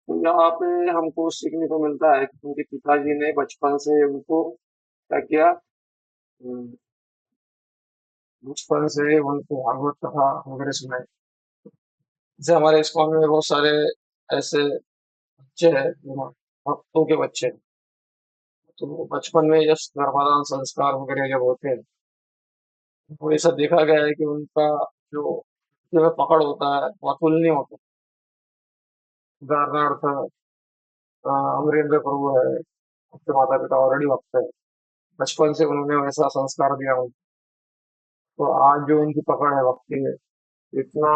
तो यहाँ पे हमको सीखने को मिलता है कि उनके पिताजी ने बचपन से उनको क्या किया, बचपन से उनको भागवत कथा वगैरह सुनाई। जैसे हमारे इस्कॉन में बहुत सारे ऐसे बच्चे हैं जो भक्तों के बच्चे हैं। तो वो बचपन में जब गर्भाधान संस्कार वगैरह जब होते हैं, तो ऐसा देखा गया है कि उनका जो जो पकड़ होता है वो अतुलनीय होता है। उदाहरणार्थ अमरेंद्र प्रभु है, उसके माता पिता ऑलरेडी भक्त है, बचपन से उन्होंने वैसा संस्कार दिया उनको। तो आज जो उनकी पकड़ है भक्ति में, इतना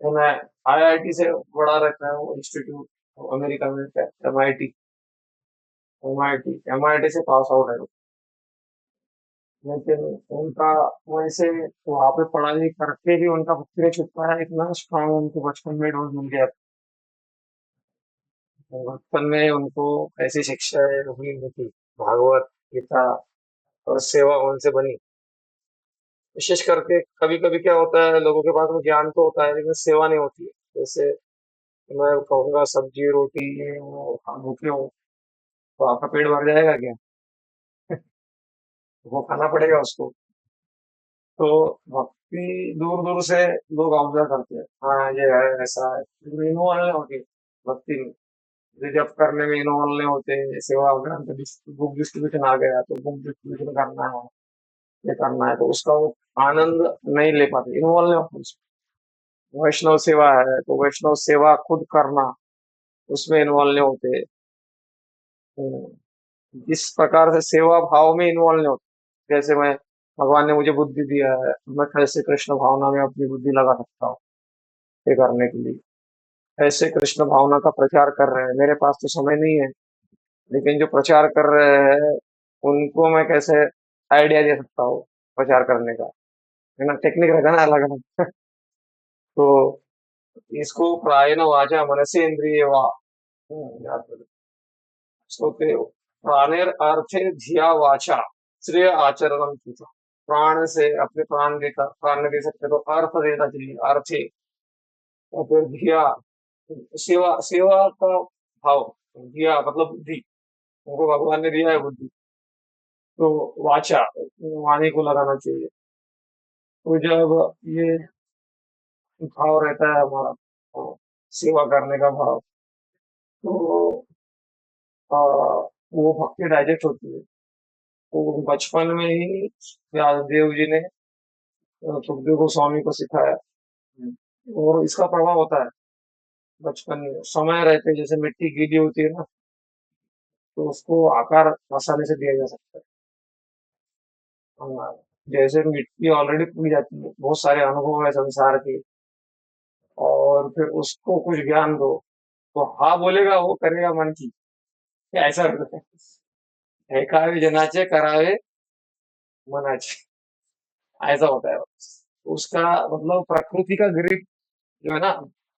उन्हें आईआईटी से बड़ा रहता है वो इंस्टीट्यूट अमेरिका में, एमआईटी। एमआईटी से पास आउट है वो। लेकिन उनका वैसे वहां पे पढ़ाई करके भी उनका भक्ति नहीं छुपा है, इतना स्ट्रांग उनको बचपन में डोज मिल गया। तो बचपन में उनको ऐसी शिक्षाएं हुई नहीं थी, भागवत गीता और सेवा उनसे बनी। विशेष करके कभी कभी क्या होता है, लोगों के पास में ज्ञान तो होता है लेकिन सेवा नहीं होती है। जैसे मैं कहूंगा सब्जी रोटी ये वो आप भूखे हो, तो आपका पेट भर जाएगा क्या? वो खाना पड़ेगा उसको। तो भक्ति दूर दूर से लोग ऑब्जर्व करते हैं, हाँ ये है ऐसा है, लेकिन इन्वॉल्व नहीं होती भक्ति में। जैसे जब करने में इन्वॉल्व नहीं होते, सेवा अभियान तो बुक डिस्ट्रीब्यूशन आ गया तो बुक डिस्ट्रीब्यूशन करना है, ये करना है, तो उसका वो आनंद नहीं ले पाते, इन्वॉल्व नहीं होते उसमें। वैष्णव सेवा है तो वैष्णव सेवा खुद करना, उसमें इन्वॉल्व नहीं होते। जिस प्रकार से सेवा भाव में इन्वॉल्व नहीं होते, जैसे मैं भगवान ने मुझे बुद्धि दिया है, मैं कैसे कृष्ण भावना में अपनी बुद्धि लगा सकता हूँ ये करने के लिए। ऐसे कृष्ण भावना का प्रचार कर रहे हैं, मेरे पास तो समय नहीं है, लेकिन जो प्रचार कर रहे हैं उनको मैं कैसे आइडिया दे सकता हूँ प्रचार करने का, है ना, टेक्निक रहेगा ना अलग अलग। तो इसको प्रायेण वाचा मनसे इंद्रिय वा, याद करो। इसको प्राणेर अर्थे धिया वाचा श्रेय आचरण, प्राण से अपने प्राण दे सकते, तो अर्थ देना चाहिए, अर्थे। और फिर धिया, सेवा सेवा का भाव। दिया मतलब बुद्धि, उनको भगवान ने दिया है बुद्धि, तो वाचा, वाणी को लगाना चाहिए। तो जब ये भाव रहता है हमारा, तो सेवा करने का भाव, तो आ, वो भक्ति डाइजेक्ट होती है। तो बचपन में ही व्यासदेव जी ने सुखदेव गोस्वामी को सिखाया। और इसका प्रभाव होता है बचपन में, समय रहते जैसे मिट्टी गीली होती है ना, तो उसको आकार आसानी से दिया जा सकता है। हाँ, जैसे मिट्टी ऑलरेडी पूरी जाती है, बहुत सारे अनुभव है संसार के, और फिर उसको कुछ ज्ञान दो, तो हाँ बोलेगा, वो करेगा मन की। ऐसा होता है, ऐकावे जनाचे करावे मनाचे, ऐसा होता है। उसका मतलब प्रकृति का ग्रिप जो है ना,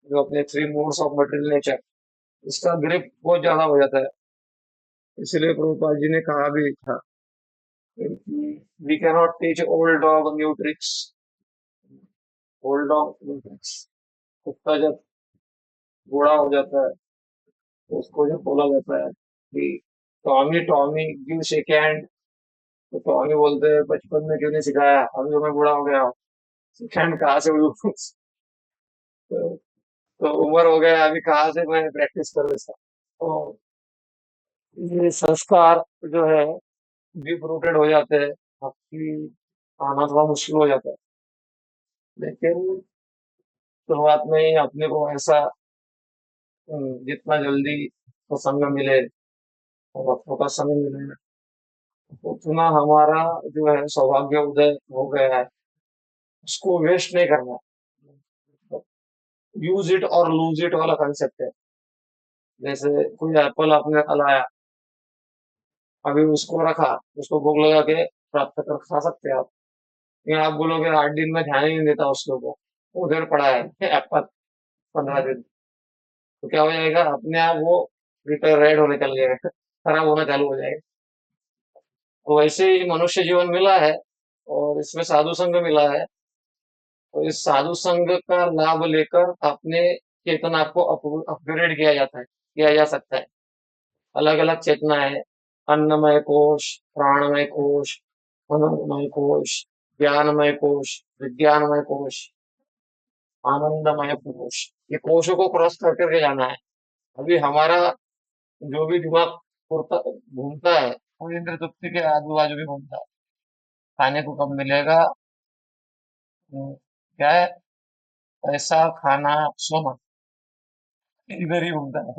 जो अपने three modes of material nature, इसका ग्रिप बहुत ज्यादा हो जाता है। इसलिए प्रभुपाद जी ने कहा भी था, we cannot teach old dog new tricks. Old dog new tricks, कुत्ता जब बूढ़ा हो जाता है, तो उसको जब बोला जाता है कि Tommy Tommy give shake hand, तो टॉमी बोलते हैं, बचपन में क्यों नहीं सिखाया, अभी तो मैं बूढ़ा हो गया हूँ, शेक हैंड कहाँ से हुई? तो, तो उम्र हो गया, अभी कहाँ से मैं प्रैक्टिस करूँ इसका। तो ये संस्कार जो है डीप रूटेड हो जाते हैं, आपकी आना थोड़ा मुश्किल हो जाता है। लेकिन शुरुआत में ही अपने को ऐसा जितना जल्दी तो संग मिले और वक्तों का समय मिले, उतना हमारा जो है सौभाग्य उदय हो गया है। उसको वेस्ट नहीं करना, यूज इट और लूज इट वाला कंसेप्ट है। जैसे कोई एप्पल आपने लाया, अभी उसको रखा, उसको भोग लगा के प्राप्त कर खा सकते हैं आप। या आप बोलोगे 8 दिन में ध्यान ही नहीं देता उसके ऊपर, उधर पड़ा है एप्पल 15 दिन, तो क्या हो जाएगा, अपने आप वो रिपेयर रेड होने चल जाएगा, खराब होना चालू हो जाएगा। तो वैसे ही मनुष्य जीवन मिला है, और इसमें साधु संग मिला है। तो इस साधु संग का लाभ लेकर अपने चेतना को अपग्रेड किया जाता है, किया जा सकता है। अलग अलग चेतनाएं, अन्नमय कोश, प्राणमय कोश, मनोमय कोश, ज्ञानमय कोश, विज्ञानमय कोश, आनंदमय कोश, ये कोशों को क्रॉस कर करके जाना है। अभी हमारा जो भी दिमाग घूमता है, वो इंद्र तृप्ति के आजू बाजू भी घूमता है। खाने को कब मिलेगा, क्या है, पैसा, खाना, सोना, इधर ही घूमता है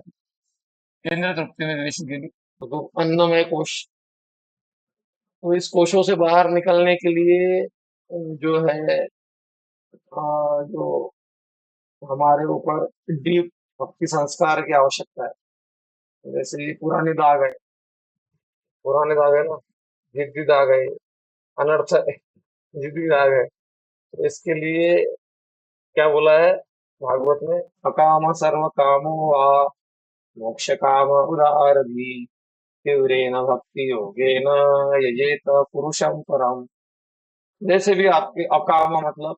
इंद्र तृप्ति में बेसिकली। तो अन्नमय कोश, तो इस कोशों से बाहर निकलने के लिए जो है जो हमारे ऊपर डीप भक्ति संस्कार की आवश्यकता है। जैसे ये पुराने दाग है ना, जिद्दी दाग है, अनर्थ है, जिद्दी दाग है। तो इसके लिए क्या बोला है भागवत में, अकाम सर्व कामो वा मोक्ष काम उदारधी तीव्रेन भक्ति योगेन यजेत पुरुषं परम। जैसे भी आपके अकाम मतलब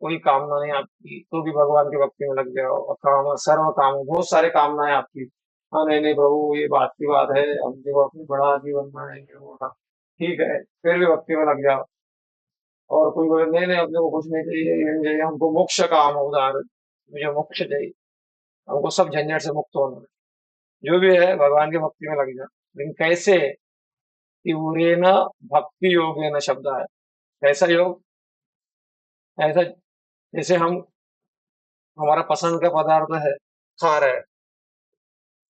कोई कामना नहीं आपकी, तो भी भगवान की भक्ति में लग जाओ। अकाम सर्व काम, बहुत सारे कामनाएं आपकी, हाँ नहीं नहीं प्रभु ये बात की बात है, हमको को अपनी बड़ा आदमी बनना है, ये वो, हाँ, ठीक है, फिर भी भक्ति में लग जाओ। और कोई बोले नहीं नहीं अपने को कुछ नहीं चाहिए, ये नहीं चाहिए, हमको मोक्ष काम उदार, मुझे मोक्ष चाहिए, हमको सब झंझट से मुक्त होना है। जो भी है भगवान की भक्ति में लग जाओ। लेकिन कैसे, तीव्रेन भक्ति योगेन शब्द है। कैसा योग, ऐसा जैसे हम, हमारा पसंद का पदार्थ है, खा रहे हैं,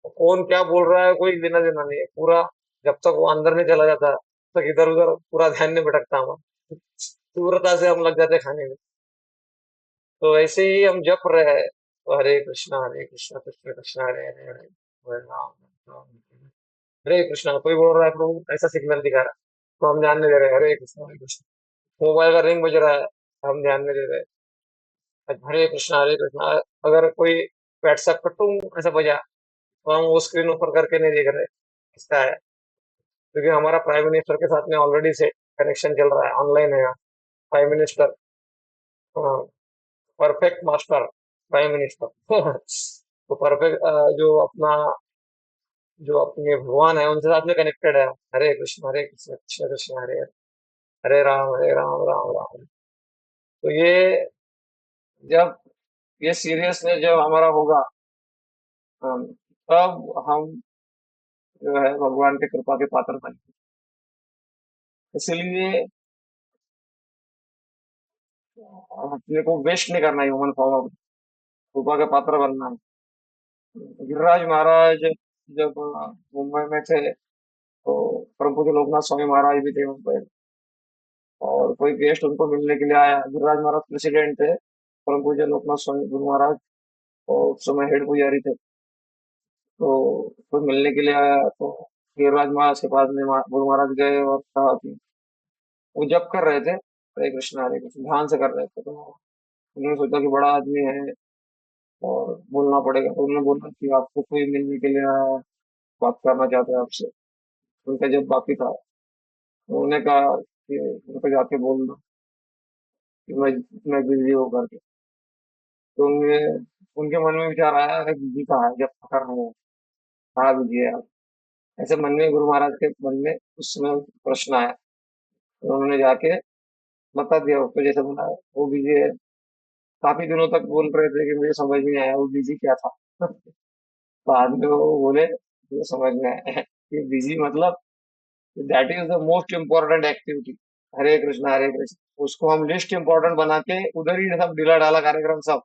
तो कौन क्या बोल रहा है कोई लेना देना नहीं है पूरा, जब तक वो अंदर नहीं चला जाता तब तक इधर उधर पूरा ध्यान नहीं भटकता हमारा, तीव्रता से हम लग जाते हैं खाने में। तो ऐसे ही हम जप रहे हैं, तो हरे कृष्णा कृष्ण कृष्ण हरे हरे, हरे हरे राम राम राम, हरे कृष्णा, कोई बोल रहा है प्रभु ऐसा सिग्नल दिखा रहा है, तो हम ध्यान नहीं दे रहे, हरे कृष्ण। मोबाइल का रिंग बज रहा है, हम ध्यान नहीं दे रहे, हरे कृष्णा। अगर कोई व्हाट्सएप पर टूं ऐसा बजा, तो हम वो स्क्रीन ऊपर करके नहीं देख रहे, किसका है, क्योंकि हमारा प्राइम मिनिस्टर के साथ में ऑलरेडी सेट कनेक्शन चल रहा है, ऑनलाइन है। Prime minister, perfect master, prime minister. तो परफेक्ट, जो अपने भगवान है उनके साथ में कनेक्टेड है। हरे कृष्ण कृष्ण कृष्ण हरे हरे, हरे राम राम राम। तो जब ये सीरियसनेस जब हमारा होगा, तब हम जो है भगवान के कृपा के पात्र बनेंगे। इसलिए अपने को वेस्ट नहीं करना, ह्यूमन फॉर्म को कृपा के पात्र बनना है। गिरिराज महाराज जब मुंबई में थे, तो परम पूज्य लोकनाथ स्वामी महाराज भी थे मुंबई में, और कोई गेस्ट उनको मिलने के लिए आया। गिरिराज महाराज प्रेसिडेंट थे, परम पूज्य लोकनाथ स्वामी गुरु महाराज और उस समय हेड पुजारी थे। तो कोई मिलने के लिए आया, तो गिरिराज महाराज के पास में गुरु महाराज गए और कहा कि वो जप कर रहे थे, हरे कृष्ण ध्यान से कर रहे थे। तो उन्होंने सोचा कि बड़ा आदमी है और बोलना पड़ेगा, तो उन्होंने बोला कि आपको कोई मिलने के लिए आया है, बात करना चाहते हैं आपसे। उनका जब बाकी था, तो उन्होंने कहा कि उनको जाके बोल दो कि मैं बिजी हो करके। तो उनके मन में विचार आया, अरे बिजी कहाँ है, जब कर रहे हैं, कहाँ बिजी है आप। ऐसे मन में गुरु महाराज के मन में उस समय प्रश्न आया। तो उन्होंने जाके बता दिया उसको, जैसे बोला वो बिजी है। काफी दिनों तक बोल रहे थे कि मुझे समझ नहीं आया वो बिजी क्या था। बाद में वो बोले, मुझे समझ में आया कि बिजी मतलब that is the most important activity. Hare Krishna उसको हम लिस्ट इम्पोर्टेंट बना के उधर ही सब ढीला ढाला कार्यक्रम सब,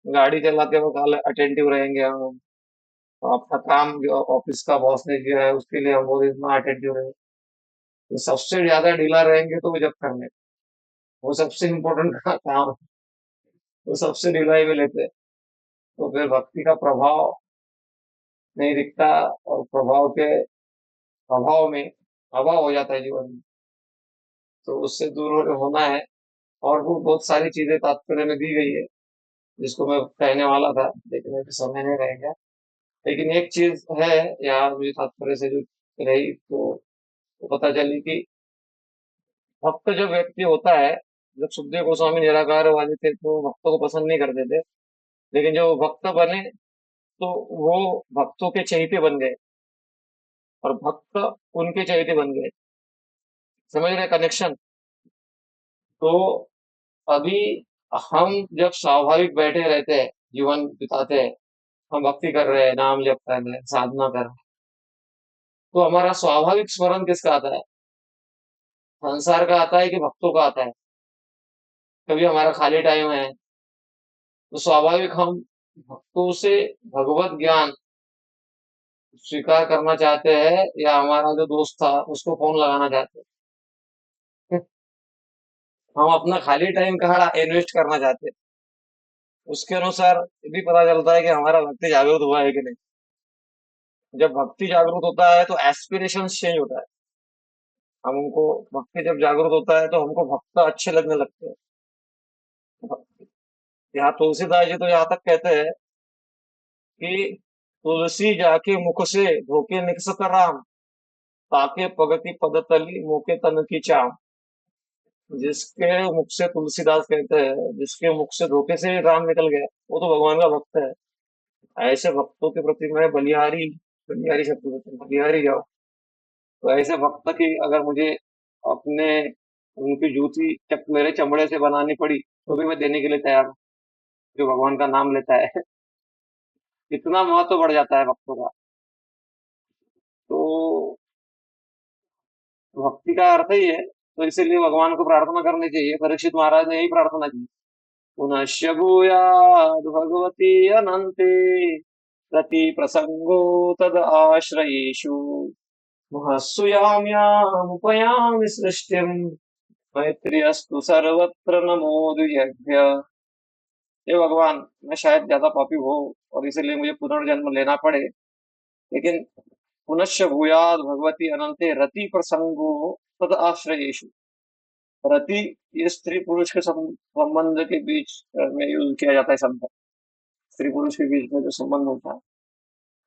गाड़ी चलाते वक्त अटेंटिव रहेंगे हम। अपना काम जो ऑफिस का बॉस ने दिया है उसके लिए हम वो इतना अटेंटिव रहेंगे। तो सबसे ज्यादा ढीला रहेंगे तो वो जब करने, वो सबसे इम्पोर्टेंट काम, वो सबसे ढीला ही में लेते हैं। तो फिर भक्ति का प्रभाव नहीं दिखता, और प्रभाव के अभाव में अभाव हो जाता है जीवन में। तो उससे दूर होना है। और वो बहुत सारी चीजें तात्पर्य में दी गई है, जिसको मैं कहने वाला था, लेकिन अभी समय नहीं रहेगा। लेकिन एक चीज है यहाँ मुझे तात्पर्य से जो रही, तो वो पता चली कि भक्त जो व्यक्ति होता है, जब सुखदेव गोस्वामी निराकार वाले थे तो भक्तों को पसंद नहीं करते थे, लेकिन जब वो भक्त बने तो वो भक्तों के चहेते बन गए, और भक्त उनके चहेते बन गए। समझ रहे कनेक्शन? तो अभी हम जब स्वाभाविक बैठे रहते हैं, जीवन बिताते हैं, हम भक्ति कर रहे हैं, नाम जप कर रहे हैं, साधना कर रहे हैं, तो हमारा स्वाभाविक स्मरण किसका आता है? संसार का आता है कि भक्तों का आता है? कभी हमारा खाली टाइम है तो स्वाभाविक हम भक्तों से भगवत ज्ञान स्वीकार करना चाहते हैं, या हमारा जो दोस्त था उसको फोन लगाना चाहते हैं? हम अपना खाली टाइम कहाँ इन्वेस्ट करना चाहते हैं? उसके अनुसार ये भी पता चलता है कि हमारा भक्ति जागृत हुआ है कि नहीं। जब भक्ति जागृत होता है तो एस्पिरेशन चेंज होता है। हमको भक्ति जब जागृत होता है तो हमको भक्त अच्छे लगने लगते हैं। यहाँ तुलसीदास जी तो यहाँ तक कहते हैं कि तुलसी जाके मुख से धोके निकसत राम, ताके पगति पद तली मोके तन की चाम। जिसके मुख से, तुलसीदास कहते हैं, जिसके मुख से धोखे से राम निकल गया, वो तो भगवान का भक्त है। ऐसे भक्तों के प्रति मैं बलिहारी, बलिहारी शब्द बोलते हैं, बलिहारी जाओ। तो ऐसे भक्त की अगर मुझे अपने, उनकी जूती मेरे चमड़े से बनानी पड़ी तो भी मैं देने के लिए तैयार हूँ, जो भगवान का नाम लेता है। इतना महत्व बढ़ जाता है भक्तों का। तो भक्ति का अर्थ ही है, तो इसीलिए भगवान को प्रार्थना करनी चाहिए। परीक्षित महाराज ने यही प्रार्थना की, पुनश्च भूयाद भगवती अनंते रति प्रसंगो तद आश्रयेषु महत्सुयाम्यामुपयामि सृष्टिम् मैत्री अस्तु सर्वत्र नमोदुयेभ्य। हे भगवान, मैं शायद ज्यादा पापी हूँ और इसीलिए मुझे पुनर्जन्म लेना पड़े, लेकिन पुनश्च भूयाद भगवती अनंते रति प्रसंगो तद आश्रयेषु। रति, ये स्त्री पुरुष के संबंध के बीच में यूज किया जाता है शब्द। स्त्री पुरुष के बीच में जो संबंध होता है,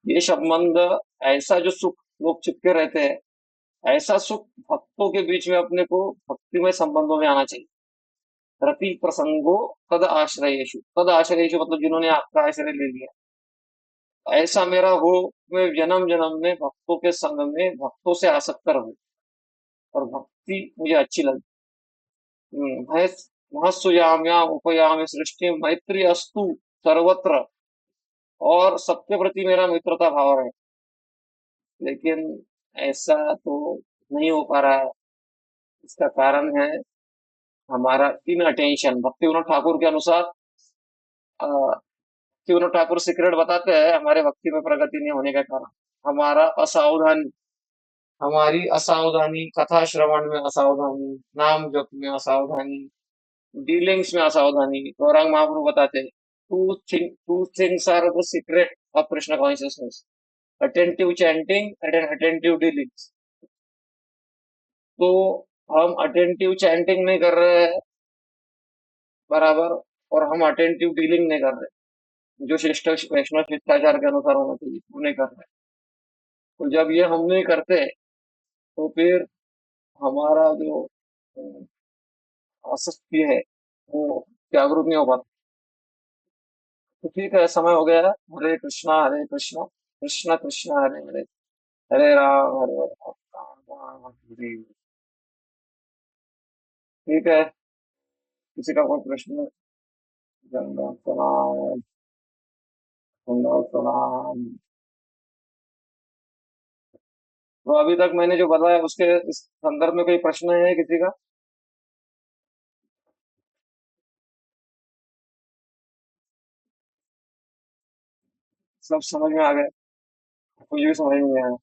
ये संबंध ऐसा जो सुख लोग चिपके रहते हैं, ऐसा सुख भक्तों के बीच में अपने को भक्तिमय संबंधों में आना चाहिए। रति प्रसंगो तद आश्रयेषु मतलब जिन्होंने आपका आश्रय ले लिया, ऐसा मेरा हो। मैं जन्म जन्म में भक्तों के संग में भक्तों से आसक्त रहूं और भक्ति मुझे अच्छी लगे। भय महत्सुयाम्याम उपयामी सृष्टि मैत्री अस्तु सर्वत्र, और सबके प्रति मेरा मित्रता भाव है। लेकिन ऐसा तो नहीं हो पा रहा है। इसका कारण है हमारा इन अटेंशन। भक्ति विनोद ठाकुर के अनुसार भक्ति विनोद ठाकुर सीक्रेट बताते हैं हमारे भक्ति में प्रगति नहीं होने का कारण हमारा असावधान, हमारी असावधानी, कथा श्रवण में असावधानी, नाम जप में असावधानी, डीलिंग्स में असावधानी। गौरांग महाप्रभु बताते हैं two things are the secret of Krishna consciousness, attentive chanting and attentive dealings. तो हम अटेंटिव चैंटिंग नहीं कर रहे हैं बराबर, और हम अटेंटिव डीलिंग नहीं कर रहे जो शिष्ट वैष्णव शिष्टाचार के अनुसार होना चाहिए, वो नहीं कर रहे। तो जब ये हम नहीं करते तो फिर हमारा जो आसक्ति है वो जागरूक नहीं हो पाता। तो ठीक है, समय हो गया है। हरे कृष्णा कृष्णा कृष्णा हरे हरे, हरे राम राम राम हरे हरे। ठीक है, किसी का कोई प्रश्न? गंगा स्नान, गंगा स्नान। तो अभी तक मैंने जो बताया उसके इस संदर्भ में कोई प्रश्न है किसी का? सब समझ में आ गया? कुछ भी समझ में नहीं आया?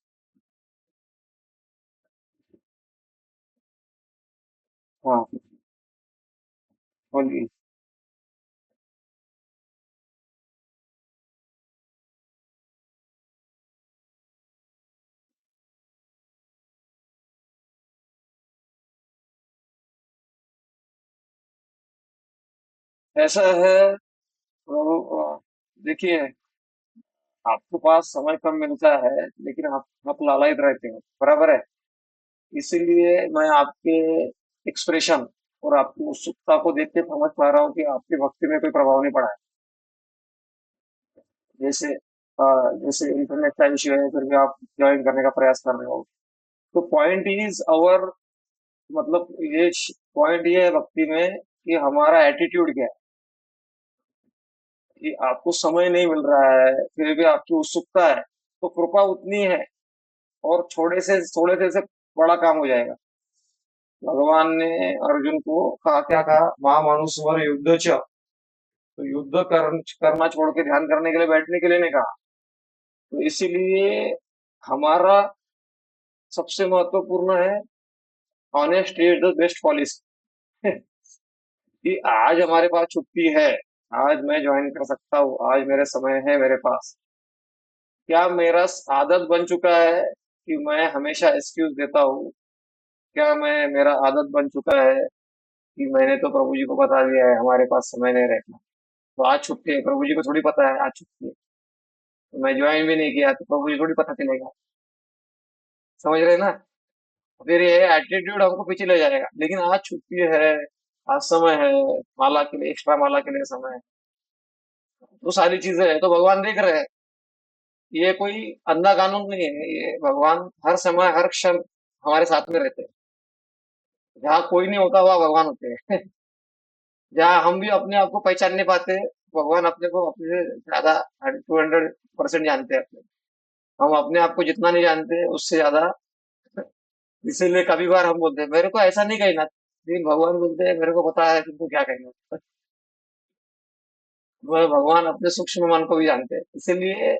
हाँ, बोलिए। ऐसा है प्रभु, देखिए, आपके पास समय कम मिलता है लेकिन आप लालायित रहते हो, बराबर है। इसीलिए मैं आपके एक्सप्रेशन और आपकी उत्सुकता को देख के समझ पा रहा हूँ कि आपकी भक्ति में कोई प्रभाव नहीं पड़ा है। जैसे जैसे इंटरनेट का इश्यू है फिर भी आप ज्वाइन करने का प्रयास कर रहे हो। तो पॉइंट इज अवर, मतलब ये पॉइंट ये है भक्ति में कि हमारा एटीट्यूड क्या है, कि आपको समय नहीं मिल रहा है फिर भी आपकी उत्सुकता है, तो कृपा उतनी है। और थोड़े से बड़ा काम हो जाएगा। भगवान ने अर्जुन को कहा, क्या कहा, महामानुस्वर युद्ध च, तो करना छोड़ के ध्यान करने के लिए, बैठने के लिए नहीं कहा। तो इसीलिए हमारा सबसे महत्वपूर्ण है honest is the best policy. कि आज हमारे पास छुट्टी है, आज मैं ज्वाइन कर सकता हूँ, आज मेरे समय है मेरे पास। क्या मेरा आदत बन चुका है कि मैं हमेशा एक्सक्यूज देता हूँ? क्या मैं मेरा आदत बन चुका है कि मैंने तो प्रभु जी को बता दिया है हमारे पास समय नहीं रहता, तो आज छुट्टी है, प्रभु जी को थोड़ी पता है आज छुट्टी है, तो मैं ज्वाइन भी नहीं किया तो प्रभु जी थोड़ी पता चलेगा। समझ रहे हैं ना? फिर ये एटीट्यूड हमको पीछे ले जाएगा। लेकिन आज छुट्टी है, आज समय है, माला के लिए, एक्स्ट्रा माला के लिए समय है, तो सारी चीजें है, तो भगवान देख रहे हैं। ये कोई अंधा कानून नहीं है, ये भगवान हर समय हर क्षण हमारे साथ में रहते हैं। जहाँ कोई नहीं होता वहाँ भगवान होते हैं। जहाँ हम भी अपने आप को पहचान नहीं पाते, भगवान अपने को अपने से ज्यादा 200% जानते हैं अपने। हम अपने आप को जितना नहीं जानते उससे ज्यादा। इसीलिए कभी बार हम बोलते हैं मेरे को ऐसा नहीं कहना, लेकिन भगवान बोलते हैं मेरे को पता है तुमको क्या कहना। वह भगवान अपने सूक्ष्म मन को भी जानते हैं। इसीलिए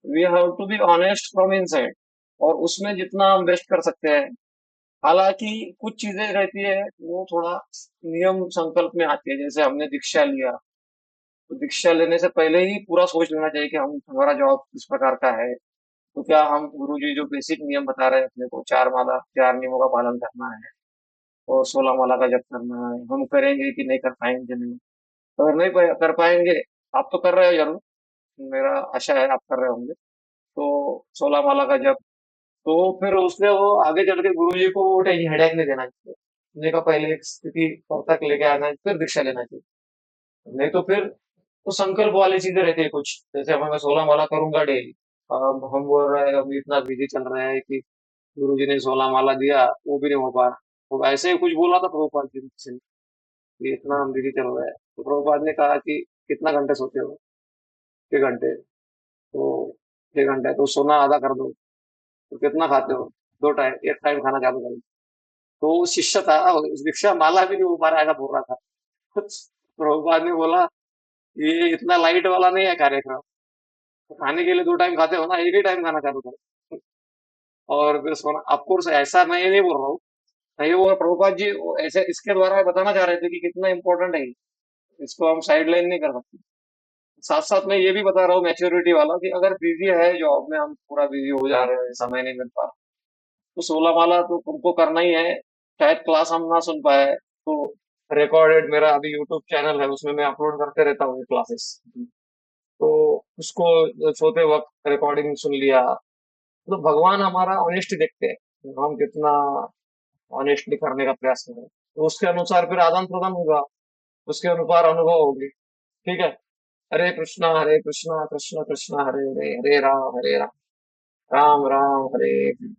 we have to be honest from inside, और उसमें जितना हम बेस्ट कर सकते हैं। हालांकि कुछ चीजें रहती है वो थोड़ा नियम संकल्प में आती है। जैसे हमने दीक्षा लिया, तो दीक्षा लेने से पहले ही पूरा सोच लेना चाहिए कि हम हमारा जॉब किस प्रकार का है। तो क्या हम गुरु जी जो बेसिक नियम बता रहे हैं अपने को, 4 नियमों का पालन करना है और 16 माला का जप करना है, हम करेंगे कि नहीं कर पाएंगे? नहीं, अगर नहीं कर पाएंगे, आप तो कर रहे हो जरूर, मेरा आशा है आप कर रहे होंगे, तो 16 माला का जप, तो फिर उसने वो आगे चल के गुरु जी को वो हेडेक नहीं देना चाहिए। उन्होंने कहा पहले एक स्थिति तक लेके आना है, फिर दीक्षा लेना चाहिए। नहीं तो फिर तो संकल्प वाली चीजें रहती है कुछ, जैसे अब मैं 16 माला करूंगा डेली। अब हम बोल रहे हैं, हम इतना बिजी चल रहे हैं कि गुरु जी ने 16 माला दिया, वो भी नहीं हो पा रहा। तो ऐसे ही कुछ बोला था प्रभुपाद जी से कि इतना हम बिजी चल रहे हैं। तो प्रभुपाद ने कहा कि कितना घंटे सोते हो? 6 घंटे। तो 6 घंटे तो सोना आधा कर दो। तो कितना खाते हो? 2 टाइम, एक टाइम खाना चालू करो। तो वो शिष्य था, उस दीक्षा माला भी नहीं हो पा रहा, ऐसा बोल रहा था। कुछ प्रभुपाद ने बोला, ये इतना लाइट वाला नहीं है कार्यक्रम। तो खाने के लिए 2 टाइम खाते हो ना, एक ही टाइम खाना चालू करो। और फिर सोना, ऑफकोर्स ऐसा मैं नहीं बोल रहा हूँ। नहीं, वो प्रभुपाद जी वो ऐसे इसके द्वारा बताना चाह रहे थे कि कितना इंपॉर्टेंट है ये। इसको हम साइड लाइन नहीं कर सकते। साथ साथ मैं ये भी बता रहा हूँ मैच्योरिटी वाला कि अगर बिजी है जॉब में, हम पूरा बिजी हो जा रहे हैं, समय नहीं मिल पा रहा, तो 16 माला तो तुमको करना ही है। शायद क्लास हम ना सुन पाए तो रिकॉर्डेड मेरा अभी यूट्यूब चैनल है, उसमें मैं अपलोड करते रहता हूँ क्लासेस। तो उसको सोते वक्त रिकॉर्डिंग सुन लिया। तो भगवान हमारा ऑनेस्टी देखते हैं, हम कितना ऑनेस्टली करने का प्रयास करें, तो उसके अनुसार फिर आदान प्रदान होगा, उसके अनुसार अनुभव होगी। ठीक है। हरे कृष्णा कृष्ण कृष्ण हरे हरे, हरे राम राम राम हरे हरे।